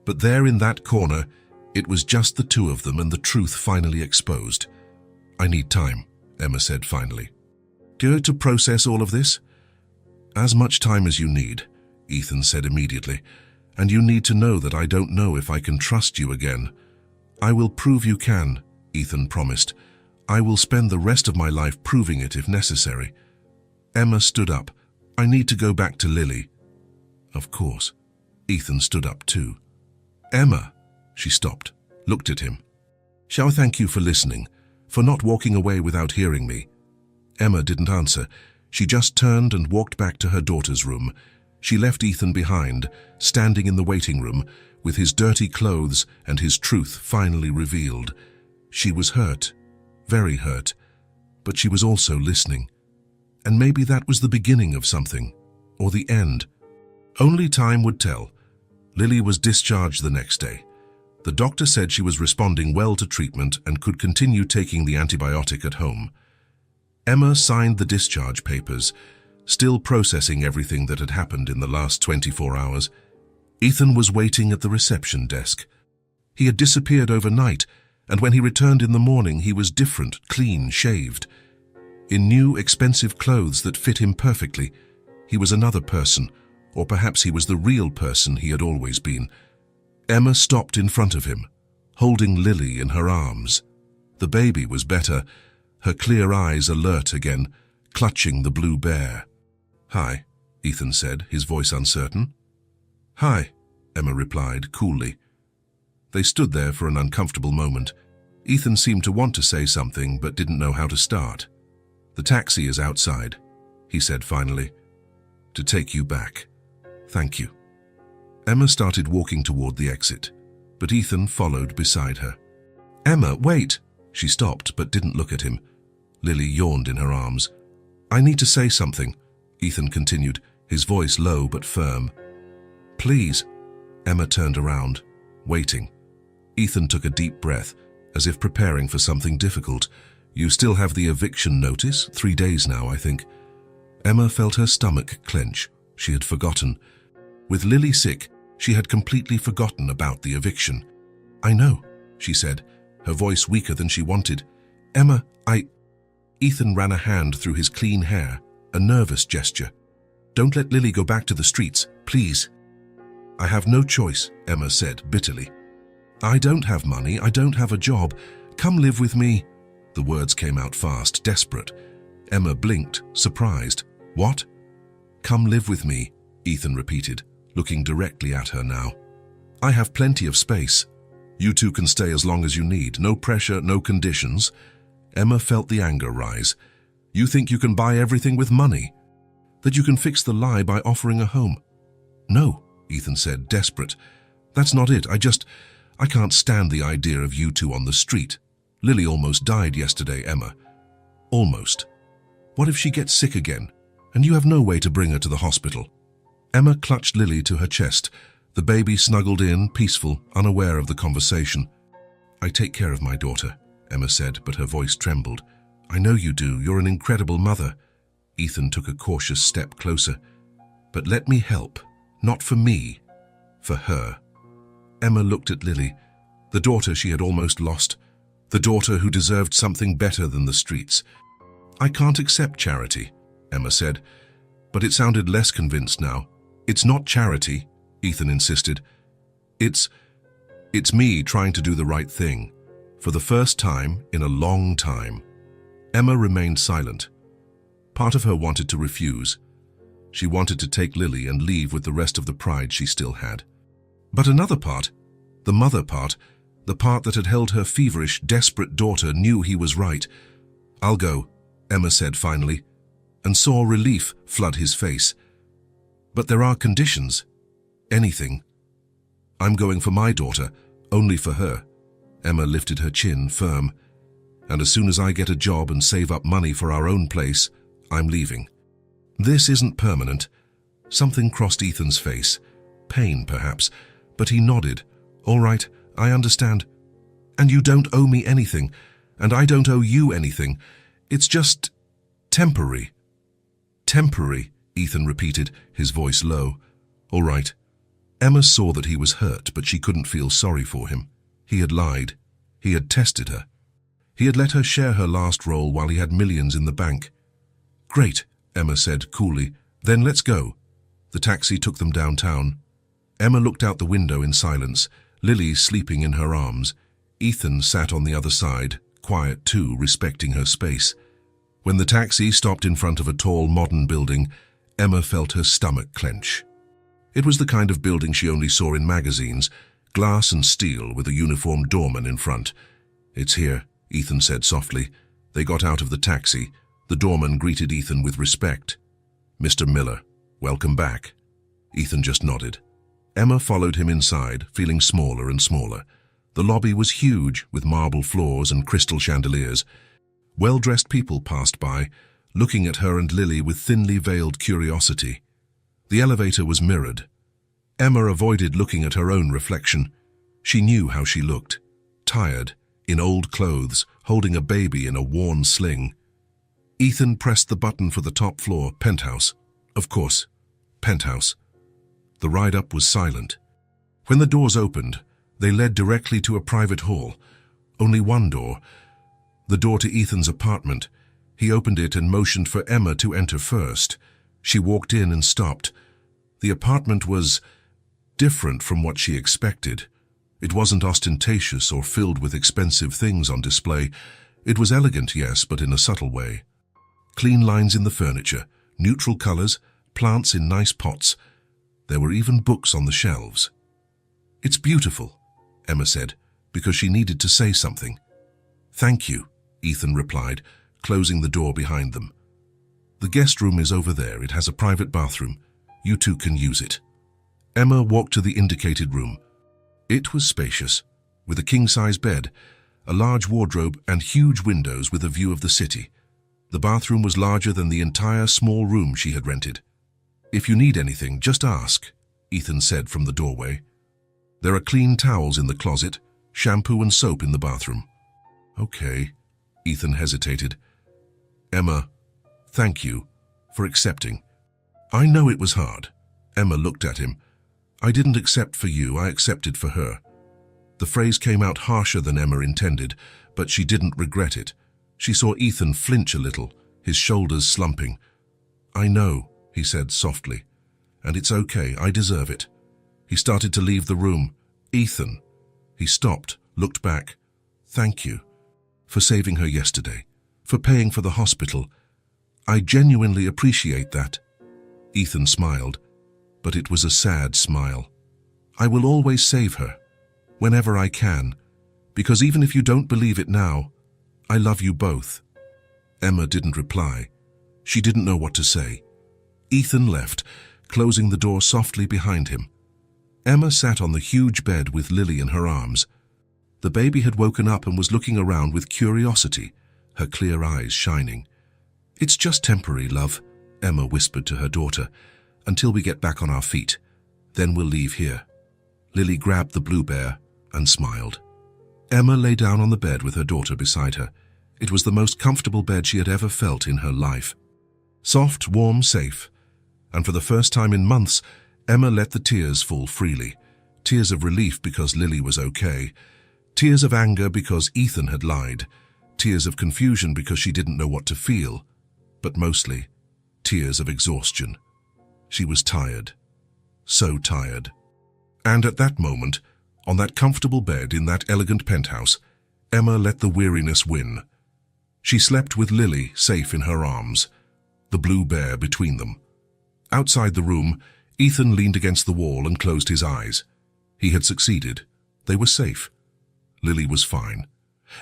But there in that corner, it was just the two of them and the truth finally exposed. "I need time," Emma said finally. "To process all of this?" "As much time as you need," Ethan said immediately. "And you need to know that I don't know if I can trust you again." "I will prove you can," Ethan promised. "I will spend the rest of my life proving it if necessary." Emma stood up. "I need to go back to Lily." "Of course." Ethan stood up too. "Emma," she stopped, looked at him. "Shall I thank you for listening, for not walking away without hearing me?" Emma didn't answer. She just turned and walked back to her daughter's room. She left Ethan behind, standing in the waiting room, with his dirty clothes and his truth finally revealed. She was hurt, very hurt, but she was also listening. And maybe that was the beginning of something, or the end. Only time would tell. Lily was discharged the next day. The doctor said she was responding well to treatment and could continue taking the antibiotic at home. Emma signed the discharge papers, still processing everything that had happened in the last 24 hours. Ethan was waiting at the reception desk. He had disappeared overnight, and when he returned in the morning, he was different, clean, shaved. In new, expensive clothes that fit him perfectly. He was another person, or perhaps he was the real person he had always been. Emma stopped in front of him, holding Lily in her arms. The baby was better, her clear eyes alert again, clutching the blue bear. "Hi," Ethan said, his voice uncertain. "Hi," Emma replied coolly. They stood there for an uncomfortable moment. Ethan seemed to want to say something but didn't know how to start. "The taxi is outside," he said finally. "To take you back. Thank you." Emma started walking toward the exit, but Ethan followed beside her. "Emma, wait!" She stopped but didn't look at him. Lily yawned in her arms. "I need to say something," Ethan continued, his voice low but firm. "Please." Emma turned around, waiting. Ethan took a deep breath, as if preparing for something difficult. "You still have the eviction notice? 3 days now, I think." Emma felt her stomach clench. She had forgotten. With Lily sick, she had completely forgotten about the eviction. "I know," she said, her voice weaker than she wanted. "Emma, Ethan ran a hand through his clean hair, a nervous gesture. "Don't let Lily go back to the streets, please." "I have no choice," Emma said bitterly. "I don't have money, I don't have a job. Come live with me." The words came out fast, desperate. Emma blinked, surprised. "What?" "Come live with me," Ethan repeated, looking directly at her now. "I have plenty of space. You two can stay as long as you need. No pressure, no conditions." Emma felt the anger rise. "You think you can buy everything with money? That you can fix the lie by offering a home?" "No," Ethan said, desperate. "That's not it. I can't stand the idea of you two on the street. Lily almost died yesterday, Emma. Almost. What if she gets sick again, and you have no way to bring her to the hospital?" Emma clutched Lily to her chest, the baby snuggled in, peaceful, unaware of the conversation. "I take care of my daughter," Emma said, but her voice trembled. "I know you do. You're an incredible mother." Ethan took a cautious step closer. "But let me help. Not for me. For her." Emma looked at Lily, the daughter she had almost lost, the daughter who deserved something better than the streets. "I can't accept charity," Emma said, but it sounded less convinced now. "It's not charity," Ethan insisted. It's me trying to do the right thing, for the first time in a long time." Emma remained silent. Part of her wanted to refuse. She wanted to take Lily and leave with the rest of the pride she still had. But another part, the mother part, the part that had held her feverish, desperate daughter, knew he was right. "I'll go," Emma said finally, and saw relief flood his face. "But there are conditions. Anything. I'm going for my daughter, only for her." Emma lifted her chin, firm. And as soon as I get a job and save up money for our own place, I'm leaving. This isn't permanent. Something crossed Ethan's face. Pain, perhaps, but he nodded. All right, I understand. And you don't owe me anything, and I don't owe you anything. It's just temporary. Temporary, Ethan repeated, his voice low. All right. Emma saw that he was hurt, but she couldn't feel sorry for him. He had lied. He had tested her. He had let her share her last role while he had millions in the bank. Great, Emma said coolly. Then let's go. The taxi took them downtown. Emma looked out the window in silence, Lily sleeping in her arms. Ethan sat on the other side, quiet too, respecting her space. When the taxi stopped in front of a tall modern building, Emma felt her stomach clench. It was the kind of building she only saw in magazines, glass and steel with a uniformed doorman in front. It's here, Ethan said softly. They got out of the taxi. The doorman greeted Ethan with respect. Mr. Miller, welcome back. Ethan just nodded. Emma followed him inside, feeling smaller and smaller. The lobby was huge, with marble floors and crystal chandeliers. Well-dressed people passed by, looking at her and Lily with thinly veiled curiosity. The elevator was mirrored. Emma avoided looking at her own reflection. She knew how she looked. Tired, in old clothes, holding a baby in a worn sling. Ethan pressed the button for the top floor, penthouse. Of course, penthouse. The ride-up was silent. When the doors opened, they led directly to a private hall. Only one door. The door to Ethan's apartment. He opened it and motioned for Emma to enter first. She walked in and stopped. The apartment was different from what she expected. It wasn't ostentatious or filled with expensive things on display. It was elegant, yes, but in a subtle way. Clean lines in the furniture, neutral colors, plants in nice pots. There were even books on the shelves. It's beautiful, Emma said, because she needed to say something. Thank you, Ethan replied, closing the door behind them. The guest room is over there. It has a private bathroom. You two can use it. Emma walked to the indicated room. It was spacious, with a king-size bed, a large wardrobe, and huge windows with a view of the city. The bathroom was larger than the entire small room she had rented. If you need anything, just ask, Ethan said from the doorway. There are clean towels in the closet, shampoo and soap in the bathroom. Okay, Ethan hesitated. Emma, thank you for accepting. I know it was hard. Emma looked at him. I didn't accept for you, I accepted for her. The phrase came out harsher than Emma intended, but she didn't regret it. She saw Ethan flinch a little, his shoulders slumping. I know, he said softly, and it's okay, I deserve it. He started to leave the room. Ethan. He stopped, looked back. Thank you for saving her yesterday, for paying for the hospital. I genuinely appreciate that. Ethan smiled, but it was a sad smile. I will always save her, whenever I can, because even if you don't believe it now, I love you both. Emma didn't reply. She didn't know what to say. Ethan left, closing the door softly behind him. Emma sat on the huge bed with Lily in her arms. The baby had woken up and was looking around with curiosity, her clear eyes shining. It's just temporary, love, Emma whispered to her daughter, until we get back on our feet. Then we'll leave here. Lily grabbed the blue bear and smiled. Emma lay down on the bed with her daughter beside her. It was the most comfortable bed she had ever felt in her life. Soft, warm, safe. And for the first time in months, Emma let the tears fall freely. Tears of relief because Lily was okay. Tears of anger because Ethan had lied. Tears of confusion because she didn't know what to feel. But mostly, tears of exhaustion. She was tired. So tired. And at that moment, on that comfortable bed in that elegant penthouse, Emma let the weariness win. She slept with Lily safe in her arms, the blue bear between them. Outside the room, Ethan leaned against the wall and closed his eyes. He had succeeded. They were safe. Lily was fine.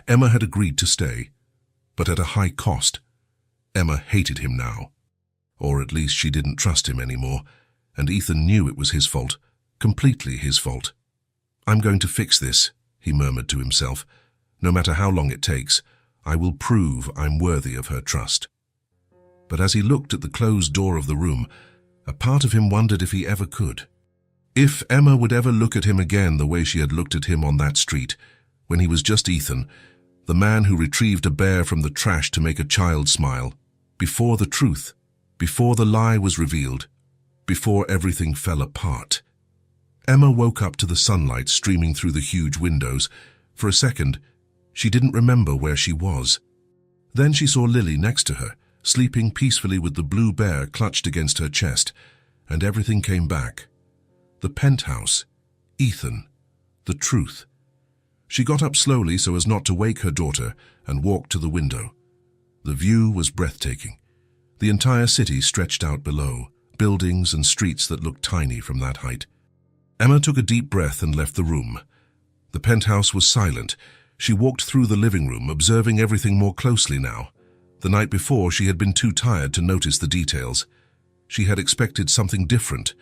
Emma had agreed to stay, but at a high cost. Emma hated him now. Or at least she didn't trust him anymore, and Ethan knew it was his fault, completely his fault. I'm going to fix this, he murmured to himself. No matter how long it takes, I will prove I'm worthy of her trust. But as he looked at the closed door of the room, a part of him wondered if he ever could. If Emma would ever look at him again the way she had looked at him on that street, when he was just Ethan, the man who retrieved a bear from the trash to make a child smile, before the truth, before the lie was revealed, before everything fell apart. Emma woke up to the sunlight streaming through the huge windows. For a second, she didn't remember where she was. Then she saw Lily next to her, sleeping peacefully with the blue bear clutched against her chest, and everything came back. The penthouse, Ethan, the truth. She got up slowly so as not to wake her daughter and walked to the window. The view was breathtaking. The entire city stretched out below, buildings and streets that looked tiny from that height. Emma took a deep breath and left the room. The penthouse was silent. She walked through the living room, observing everything more closely now. The night before, she had been too tired to notice the details. She had expected something different.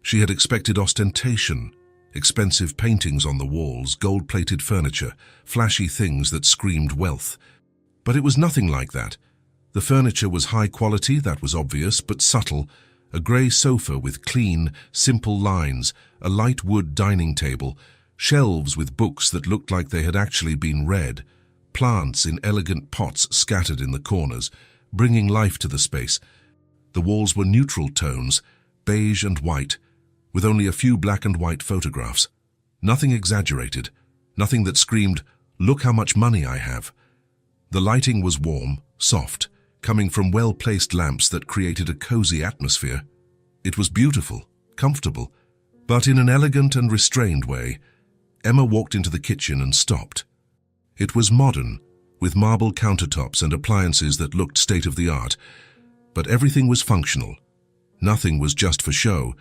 She had expected ostentation, expensive paintings on the walls, gold-plated furniture, flashy things that screamed wealth. But it was nothing like that. The furniture was high quality, that was obvious, but subtle. A grey sofa with clean, simple lines, a light wood dining table, shelves with books that looked like they had actually been read, plants in elegant pots scattered in the corners, bringing life to the space. The walls were neutral tones, beige and white, with only a few black and white photographs. Nothing exaggerated, nothing that screamed, "Look how much money I have." The lighting was warm, soft, coming from well-placed lamps that created a cozy atmosphere. It was beautiful, comfortable, but in an elegant and restrained way. Emma walked into the kitchen and stopped. It was modern, with marble countertops and appliances that looked state-of-the-art, but everything was functional. Nothing was just for show.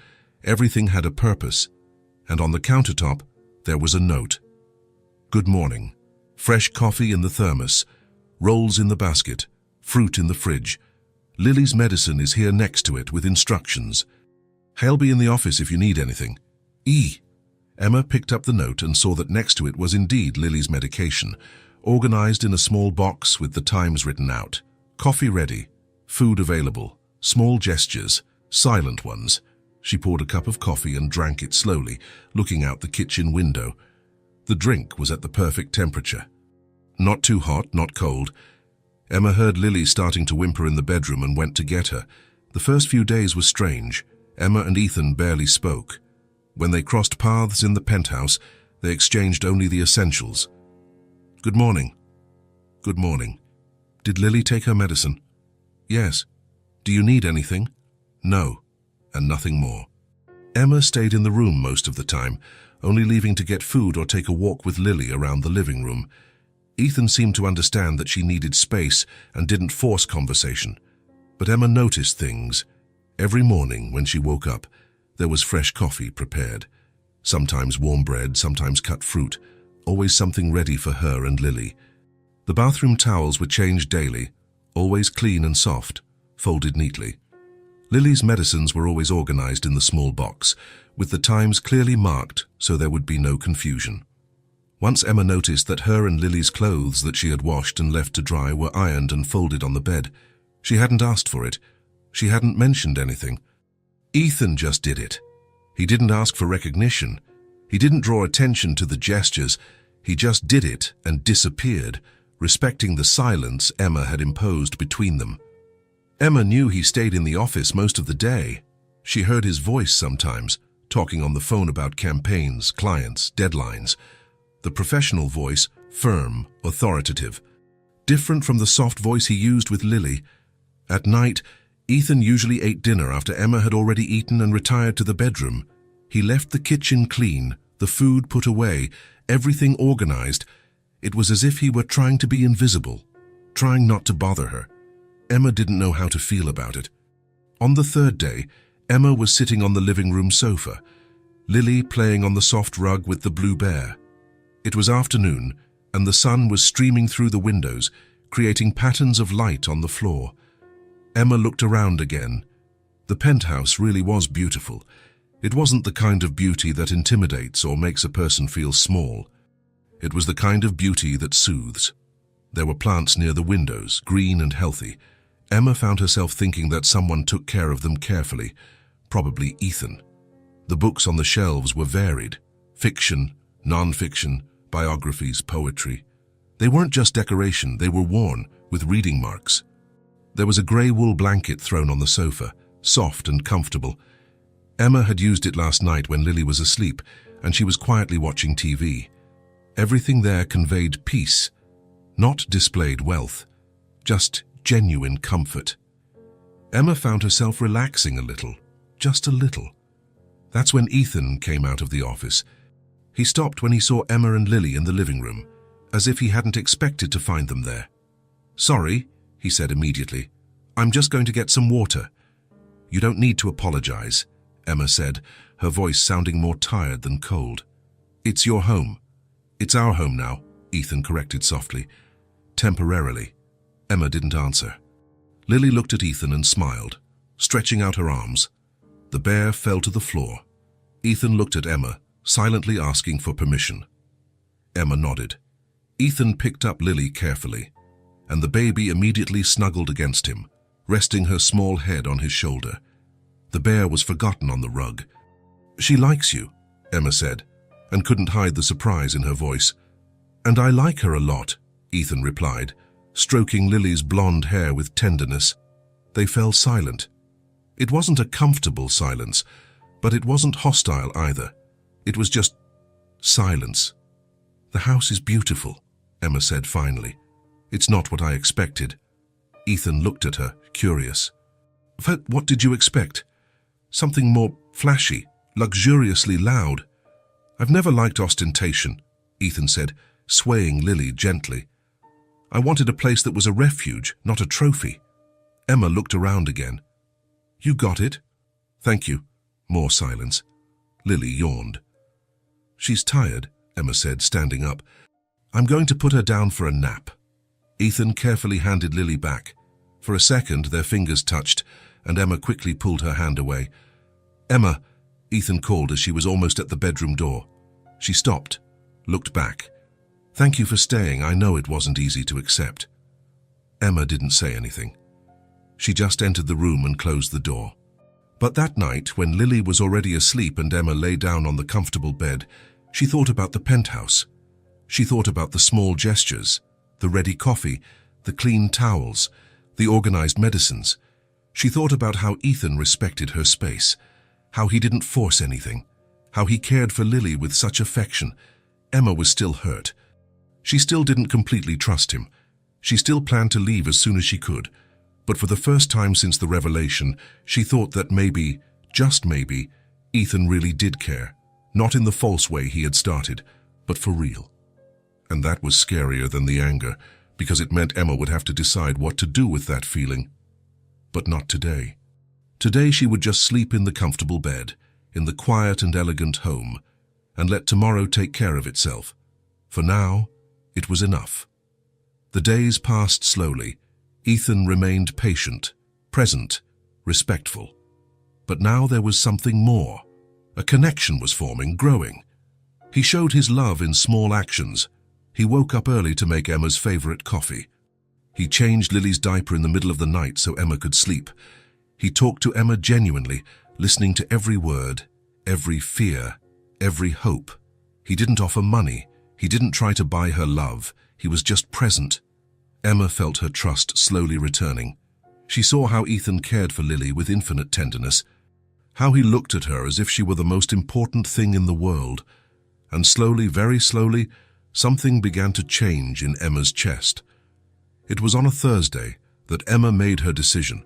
Everything had a purpose, and on the countertop there was a note. "Good morning. Fresh coffee in the thermos, rolls in the basket, fruit in the fridge. Lily's medicine is here next to it with instructions. I'll be in the office if you need anything. E." Emma picked up the note and saw that next to it was indeed Lily's medication, organized in a small box with the times written out. Coffee ready, food available, small gestures, silent ones. She poured a cup of coffee and drank it slowly, looking out the kitchen window. The drink was at the perfect temperature. Not too hot, not cold. Emma heard Lily starting to whimper in the bedroom and went to get her. The first few days were strange. Emma and Ethan barely spoke. When they crossed paths in the penthouse, they exchanged only the essentials. "Good morning." "Good morning." "Did Lily take her medicine?" "Yes." "Do you need anything?" "No." And nothing more. Emma stayed in the room most of the time, only leaving to get food or take a walk with Lily around the living room. Ethan seemed to understand that she needed space and didn't force conversation. But Emma noticed things. Every morning when she woke up, there was fresh coffee prepared. Sometimes warm bread, sometimes cut fruit, always something ready for her and Lily. The bathroom towels were changed daily, always clean and soft, folded neatly. Lily's medicines were always organized in the small box, with the times clearly marked so there would be no confusion. Once Emma noticed that her and Lily's clothes that she had washed and left to dry were ironed and folded on the bed. She hadn't asked for it. She hadn't mentioned anything. Ethan just did it. He didn't ask for recognition. He didn't draw attention to the gestures. He just did it and disappeared, respecting the silence Emma had imposed between them. Emma knew he stayed in the office most of the day. She heard his voice sometimes, talking on the phone about campaigns, clients, deadlines. The professional voice, firm, authoritative. Different from the soft voice he used with Lily. At night, Ethan usually ate dinner after Emma had already eaten and retired to the bedroom. He left the kitchen clean, the food put away, everything organized. It was as if he were trying to be invisible, trying not to bother her. Emma didn't know how to feel about it. On the third day, Emma was sitting on the living room sofa, Lily playing on the soft rug with the blue bear. It was afternoon, and the sun was streaming through the windows, creating patterns of light on the floor. Emma looked around again. The penthouse really was beautiful. It wasn't the kind of beauty that intimidates or makes a person feel small. It was the kind of beauty that soothes. There were plants near the windows, green and healthy. Emma found herself thinking that someone took care of them carefully, probably Ethan. The books on the shelves were varied: fiction, non-fiction, biographies, poetry. They weren't just decoration, they were worn, with reading marks. There was a grey wool blanket thrown on the sofa, soft and comfortable. Emma had used it last night when Lily was asleep, and she was quietly watching TV. Everything there conveyed peace, not displayed wealth, just genuine comfort. Emma found herself relaxing a little, just a little. That's when Ethan came out of the office. He stopped when he saw Emma and Lily in the living room, as if he hadn't expected to find them there. "Sorry," he said immediately. "I'm just going to get some water." "You don't need to apologize," Emma said, her voice sounding more tired than cold. "It's your home." "It's our home now," Ethan corrected softly. "Temporarily." Emma didn't answer. Lily looked at Ethan and smiled, stretching out her arms. The bear fell to the floor. Ethan looked at Emma, silently asking for permission. Emma nodded. Ethan picked up Lily carefully, and the baby immediately snuggled against him, resting her small head on his shoulder. The bear was forgotten on the rug. "She likes you," Emma said, and couldn't hide the surprise in her voice. "And I like her a lot," Ethan replied, stroking Lily's blonde hair with tenderness. They fell silent. It wasn't a comfortable silence, but it wasn't hostile either. It was just silence. "The house is beautiful," Emma said finally. "It's not what I expected." Ethan looked at her, curious. "What did you expect? Something more flashy, luxuriously loud." "I've never liked ostentation," Ethan said, swaying Lily gently. "I wanted a place that was a refuge, not a trophy." Emma looked around again. "You got it?" "Thank you." More silence. Lily yawned. "She's tired," Emma said, standing up. "I'm going to put her down for a nap." Ethan carefully handed Lily back. For a second, their fingers touched, and Emma quickly pulled her hand away. "Emma," Ethan called as she was almost at the bedroom door. She stopped, looked back. "Thank you for staying. I know it wasn't easy to accept." Emma didn't say anything. She just entered the room and closed the door. But that night, when Lily was already asleep and Emma lay down on the comfortable bed, she thought about the penthouse. She thought about the small gestures, the ready coffee, the clean towels, the organized medicines. She thought about how Ethan respected her space, how he didn't force anything, how he cared for Lily with such affection. Emma was still hurt. She still didn't completely trust him. She still planned to leave as soon as she could. But for the first time since the revelation, she thought that maybe, just maybe, Ethan really did care. Not in the false way he had started, but for real. And that was scarier than the anger, because it meant Emma would have to decide what to do with that feeling. But not today. Today she would just sleep in the comfortable bed, in the quiet and elegant home, and let tomorrow take care of itself. For now, it was enough. The days passed slowly. Ethan remained patient, present, respectful. But now there was something more. A connection was forming, growing. He showed his love in small actions. He woke up early to make Emma's favorite coffee. He changed Lily's diaper in the middle of the night so Emma could sleep. He talked to Emma genuinely, listening to every word, every fear, every hope. He didn't offer money. He didn't try to buy her love. He was just present. Emma felt her trust slowly returning. She saw how Ethan cared for Lily with infinite tenderness, how he looked at her as if she were the most important thing in the world. And slowly, very slowly, something began to change in Emma's chest. It was on a Thursday that Emma made her decision.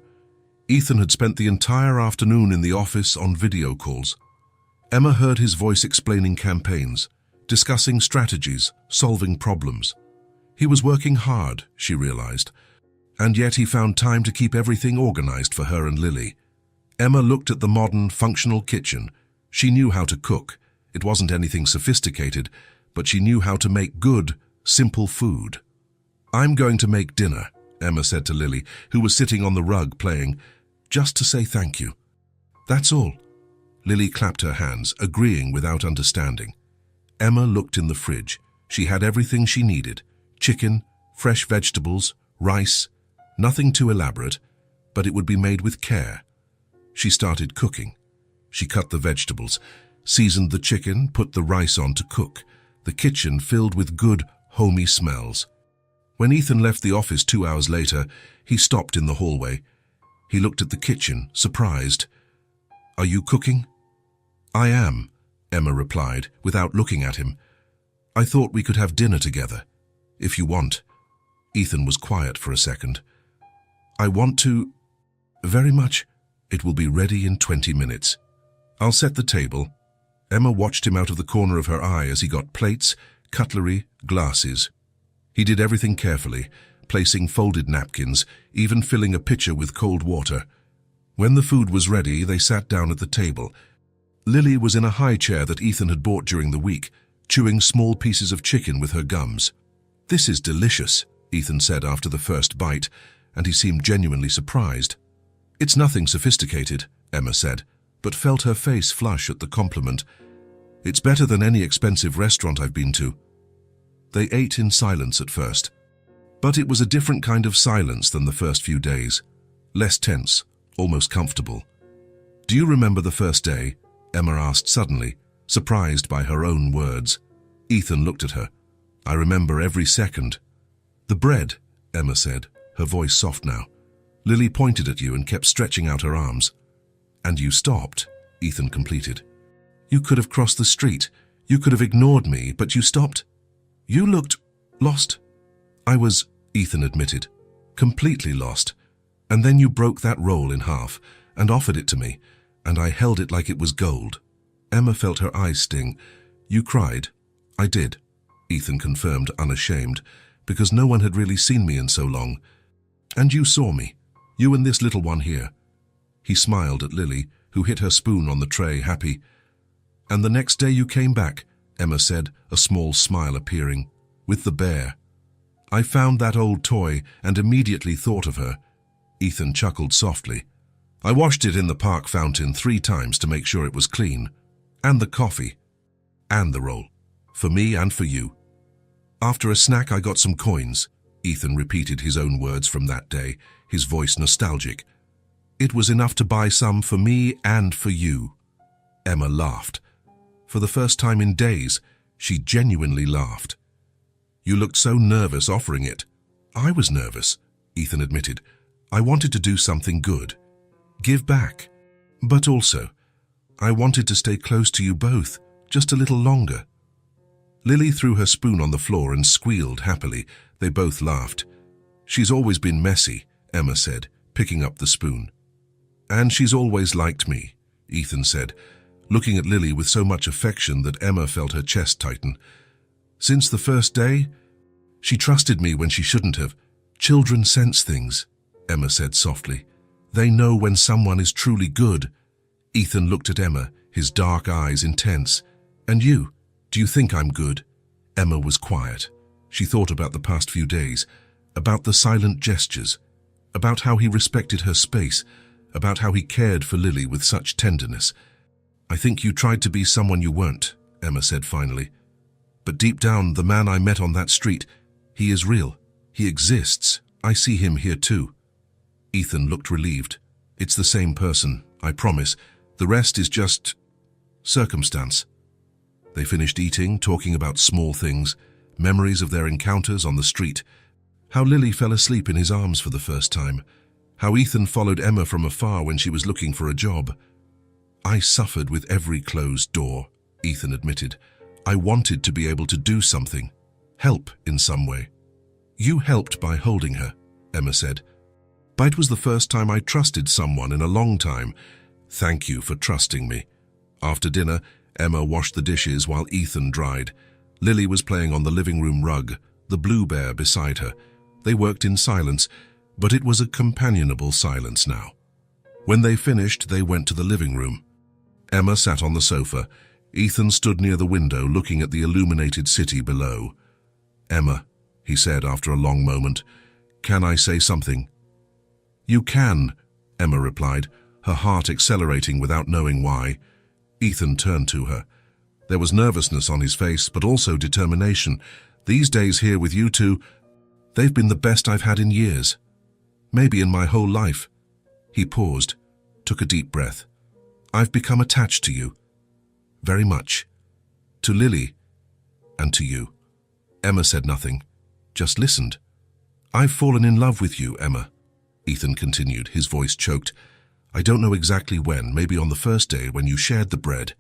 Ethan had spent the entire afternoon in the office on video calls. Emma heard his voice explaining campaigns, discussing strategies, solving problems. He was working hard, she realized, and yet he found time to keep everything organized for her and Lily. Emma looked at the modern, functional kitchen. She knew how to cook. It wasn't anything sophisticated, but she knew how to make good, simple food. "I'm going to make dinner," Emma said to Lily, who was sitting on the rug playing, "just to say thank you." "That's all." Lily clapped her hands, agreeing without understanding. Emma looked in the fridge. She had everything she needed: chicken, fresh vegetables, rice, nothing too elaborate, but it would be made with care. She started cooking. She cut the vegetables, seasoned the chicken, put the rice on to cook, the kitchen filled with good, homey smells. When Ethan left the office 2 hours later, he stopped in the hallway. He looked at the kitchen, surprised. "Are you cooking?" "I am," Emma replied, without looking at him. "I thought we could have dinner together, if you want." Ethan was quiet for a second. "I want to, very much. It will be ready in 20 minutes. I'll set the table." Emma watched him out of the corner of her eye as he got plates, cutlery, glasses. He did everything carefully, placing folded napkins, even filling a pitcher with cold water. When the food was ready, they sat down at the table. Lily was in a high chair that Ethan had bought during the week, chewing small pieces of chicken with her gums. "This is delicious," Ethan said after the first bite, and he seemed genuinely surprised. "It's nothing sophisticated," Emma said, but felt her face flush at the compliment. "It's better than any expensive restaurant I've been to." They ate in silence at first. But it was a different kind of silence than the first few days. Less tense, almost comfortable. "Do you remember the first day?" Emma asked suddenly, surprised by her own words. Ethan looked at her. "I remember every second." "The bread," Emma said, her voice soft now. "Lily pointed at you and kept stretching out her arms." "And you stopped," Ethan completed. "You could have crossed the street. You could have ignored me, but you stopped. You looked lost." "I was," Ethan admitted, "completely lost. And then you broke that roll in half and offered it to me, and I held it like it was gold." Emma felt her eyes sting. "You cried?" "I did," Ethan confirmed, unashamed, "because no one had really seen me in so long. And you saw me, you and this little one here." He smiled at Lily, who hit her spoon on the tray, happy. "And the next day you came back," Emma said, a small smile appearing, "with the bear. I found that old toy and immediately thought of her." Ethan chuckled softly. "I washed it in the park fountain 3 times to make sure it was clean. And the coffee. And the roll. For me and for you. After a snack I got some coins." Ethan repeated his own words from that day, his voice nostalgic. "It was enough to buy some for me and for you." Emma laughed. For the first time in days, she genuinely laughed. "You looked so nervous offering it." "I was nervous," Ethan admitted. "I wanted to do something good. Give back. But also, I wanted to stay close to you both, just a little longer." Lily threw her spoon on the floor and squealed happily. They both laughed. "She's always been messy," Emma said, picking up the spoon. "And she's always liked me," Ethan said, looking at Lily with so much affection that Emma felt her chest tighten. "Since the first day, she trusted me when she shouldn't have. Children sense things," Emma said softly. "They know when someone is truly good." Ethan looked at Emma, his dark eyes intense. "And you, do you think I'm good?" Emma was quiet. She thought about the past few days, about the silent gestures, about how he respected her space, about how he cared for Lily with such tenderness. "I think you tried to be someone you weren't," Emma said finally. "But deep down, the man I met on that street, he is real. He exists. I see him here too." Ethan looked relieved. "It's the same person, I promise. The rest is just circumstance." They finished eating, talking about small things, memories of their encounters on the street, how Lily fell asleep in his arms for the first time, how Ethan followed Emma from afar when she was looking for a job. "I suffered with every closed door," Ethan admitted. "I wanted to be able to do something, help in some way." "You helped by holding her," Emma said. "But it was the first time I trusted someone in a long time. Thank you for trusting me." After dinner, Emma washed the dishes while Ethan dried. Lily was playing on the living room rug, the blue bear beside her. They worked in silence, but it was a companionable silence now. When they finished, they went to the living room. Emma sat on the sofa. Ethan stood near the window looking at the illuminated city below. "Emma," he said after a long moment, "can I say something?" "You can," Emma replied, her heart accelerating without knowing why. Ethan turned to her. There was nervousness on his face, but also determination. "These days here with you two..." They've been the best I've had in years. Maybe in my whole life." He paused, took a deep breath. "I've become attached to you. Very much. To Lily, and to you." Emma said nothing, just listened. "I've fallen in love with you, Emma," Ethan continued, his voice choked. "I don't know exactly when, maybe on the first day when you shared the bread.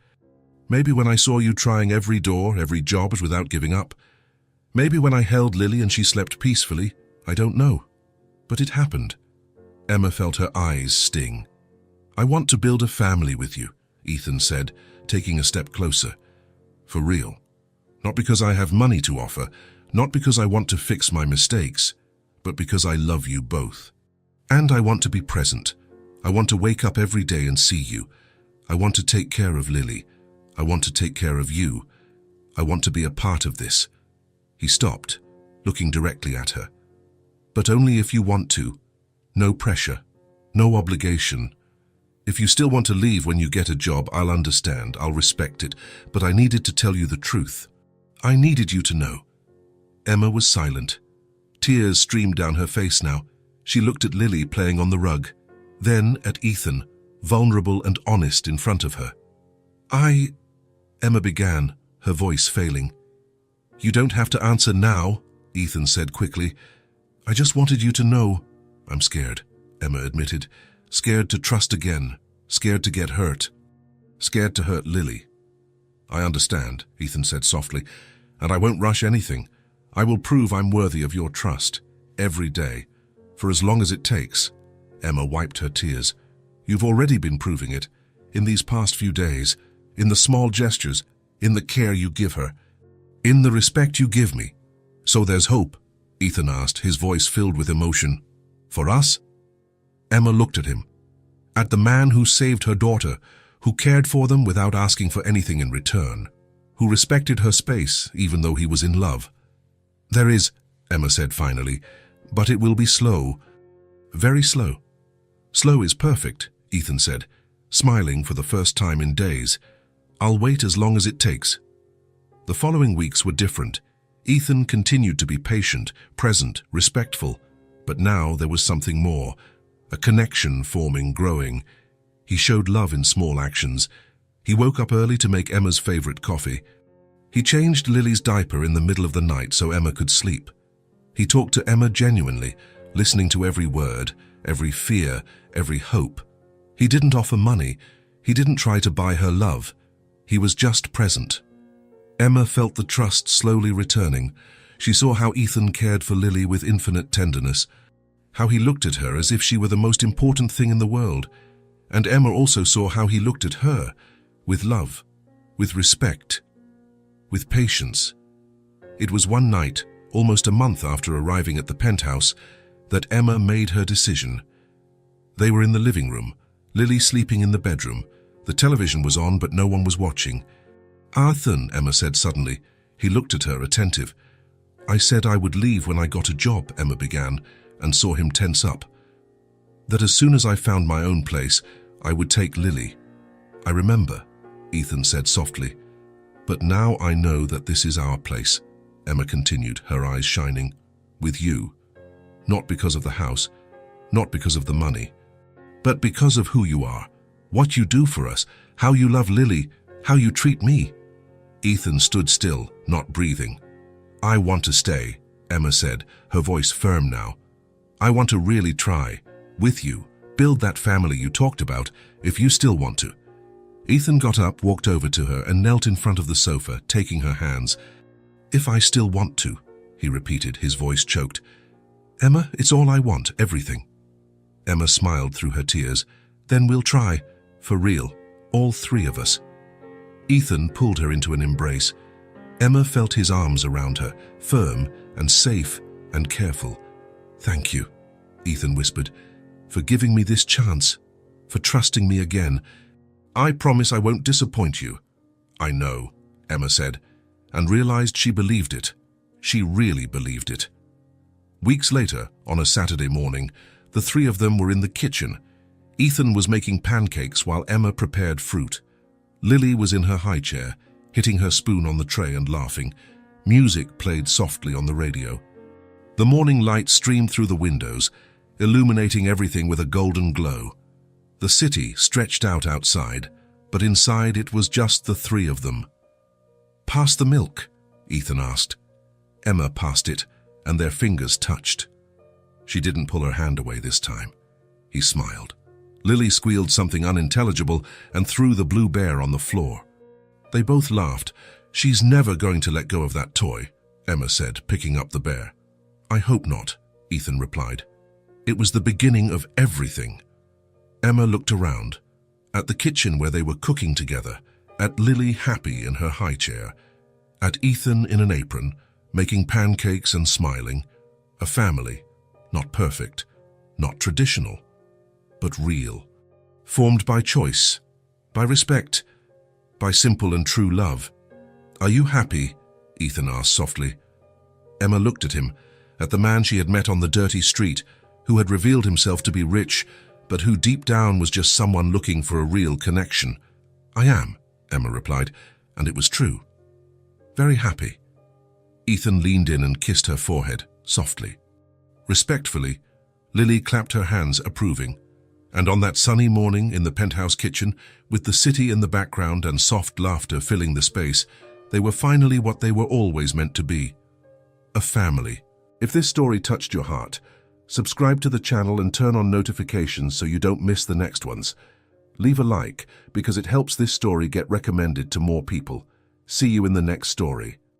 Maybe when I saw you trying every door, every job without giving up. Maybe when I held Lily and she slept peacefully. I don't know. But it happened." Emma felt her eyes sting. "I want to build a family with you," Ethan said, taking a step closer. "For real. Not because I have money to offer, not because I want to fix my mistakes, but because I love you both. And I want to be present. I want to wake up every day and see you. I want to take care of Lily. I want to take care of you. I want to be a part of this." He stopped, looking directly at her. "But only if you want to. No pressure. No obligation. If you still want to leave when you get a job, I'll understand, I'll respect it, but I needed to tell you the truth. I needed you to know." Emma was silent. Tears streamed down her face now. She looked at Lily playing on the rug, then at Ethan, vulnerable and honest in front of her. Emma began, her voice failing. "You don't have to answer now," Ethan said quickly. "I just wanted you to know." "I'm scared," Emma admitted. "Scared to trust again. Scared to get hurt. Scared to hurt Lily." "I understand," Ethan said softly, "and I won't rush anything. I will prove I'm worthy of your trust, every day, for as long as it takes." Emma wiped her tears. "You've already been proving it, in these past few days, in the small gestures, in the care you give her, in the respect you give me. So there's hope?" Ethan asked, his voice filled with emotion. "For us?" Emma looked at him, at the man who saved her daughter, who cared for them without asking for anything in return, who respected her space even though he was in love. "There is," Emma said finally, "but it will be slow. Very slow." "Slow is perfect," Ethan said, smiling for the first time in days. "I'll wait as long as it takes." The following weeks were different. Ethan continued to be patient, present, respectful, but now there was something more, a connection forming, growing. He showed love in small actions. He woke up early to make Emma's favorite coffee. He changed Lily's diaper in the middle of the night so Emma could sleep. He talked to Emma genuinely, listening to every word, every fear, every hope. He didn't offer money. He didn't try to buy her love. He was just present. Emma felt the trust slowly returning. She saw how Ethan cared for Lily with infinite tenderness, how he looked at her as if she were the most important thing in the world. And Emma also saw how he looked at her, with love, with respect, with patience. It was one night, almost a month after arriving at the penthouse, that Emma made her decision. They were in the living room, Lily sleeping in the bedroom. The television was on, but no one was watching. "Arthur," Emma said suddenly. He looked at her, attentive. "I said I would leave when I got a job," Emma began, and saw him tense up. "That as soon as I found my own place, I would take Lily." "I remember," Ethan said softly. "But now I know that this is our place," Emma continued, her eyes shining. "With you. Not because of the house, not because of the money, but because of who you are, what you do for us, how you love Lily, how you treat me." Ethan stood still, not breathing. "I want to stay," Emma said, her voice firm now. "I want to really try, with you, build that family you talked about, if you still want to." Ethan got up, walked over to her, and knelt in front of the sofa, taking her hands. "If I still want to," he repeated, his voice choked. "Emma, it's all I want, everything." Emma smiled through her tears. "Then we'll try, for real, all three of us." Ethan pulled her into an embrace. Emma felt his arms around her, firm and safe and careful. "Thank you," Ethan whispered, "for giving me this chance, for trusting me again. I promise I won't disappoint you." "I know," Emma said, and realized she believed it. She really believed it. Weeks later, on a Saturday morning, the three of them were in the kitchen. Ethan was making pancakes while Emma prepared fruit. Lily was in her high chair, hitting her spoon on the tray and laughing. Music played softly on the radio. The morning light streamed through the windows, illuminating everything with a golden glow. The city stretched out outside, but inside it was just the three of them. "Pass the milk," Ethan asked. Emma passed it, and their fingers touched. She didn't pull her hand away this time. He smiled. Lily squealed something unintelligible and threw the blue bear on the floor. They both laughed. "She's never going to let go of that toy," Emma said, picking up the bear. "I hope not," Ethan replied. It was the beginning of everything. Emma looked around, at the kitchen where they were cooking together, at Lily happy in her high chair, at Ethan in an apron, making pancakes and smiling. A family, not perfect, not traditional, but real. Formed by choice, by respect, by simple and true love. "Are you happy?" Ethan asked softly. Emma looked at him, at the man she had met on the dirty street, who had revealed himself to be rich, but who deep down was just someone looking for a real connection. "I am," Emma replied, and it was true. "Very happy." Ethan leaned in and kissed her forehead, softly. Respectfully, Lily clapped her hands, approving. And on that sunny morning in the penthouse kitchen, with the city in the background and soft laughter filling the space, they were finally what they were always meant to be. A family. If this story touched your heart, subscribe to the channel and turn on notifications so you don't miss the next ones. Leave a like because it helps this story get recommended to more people. See you in the next story.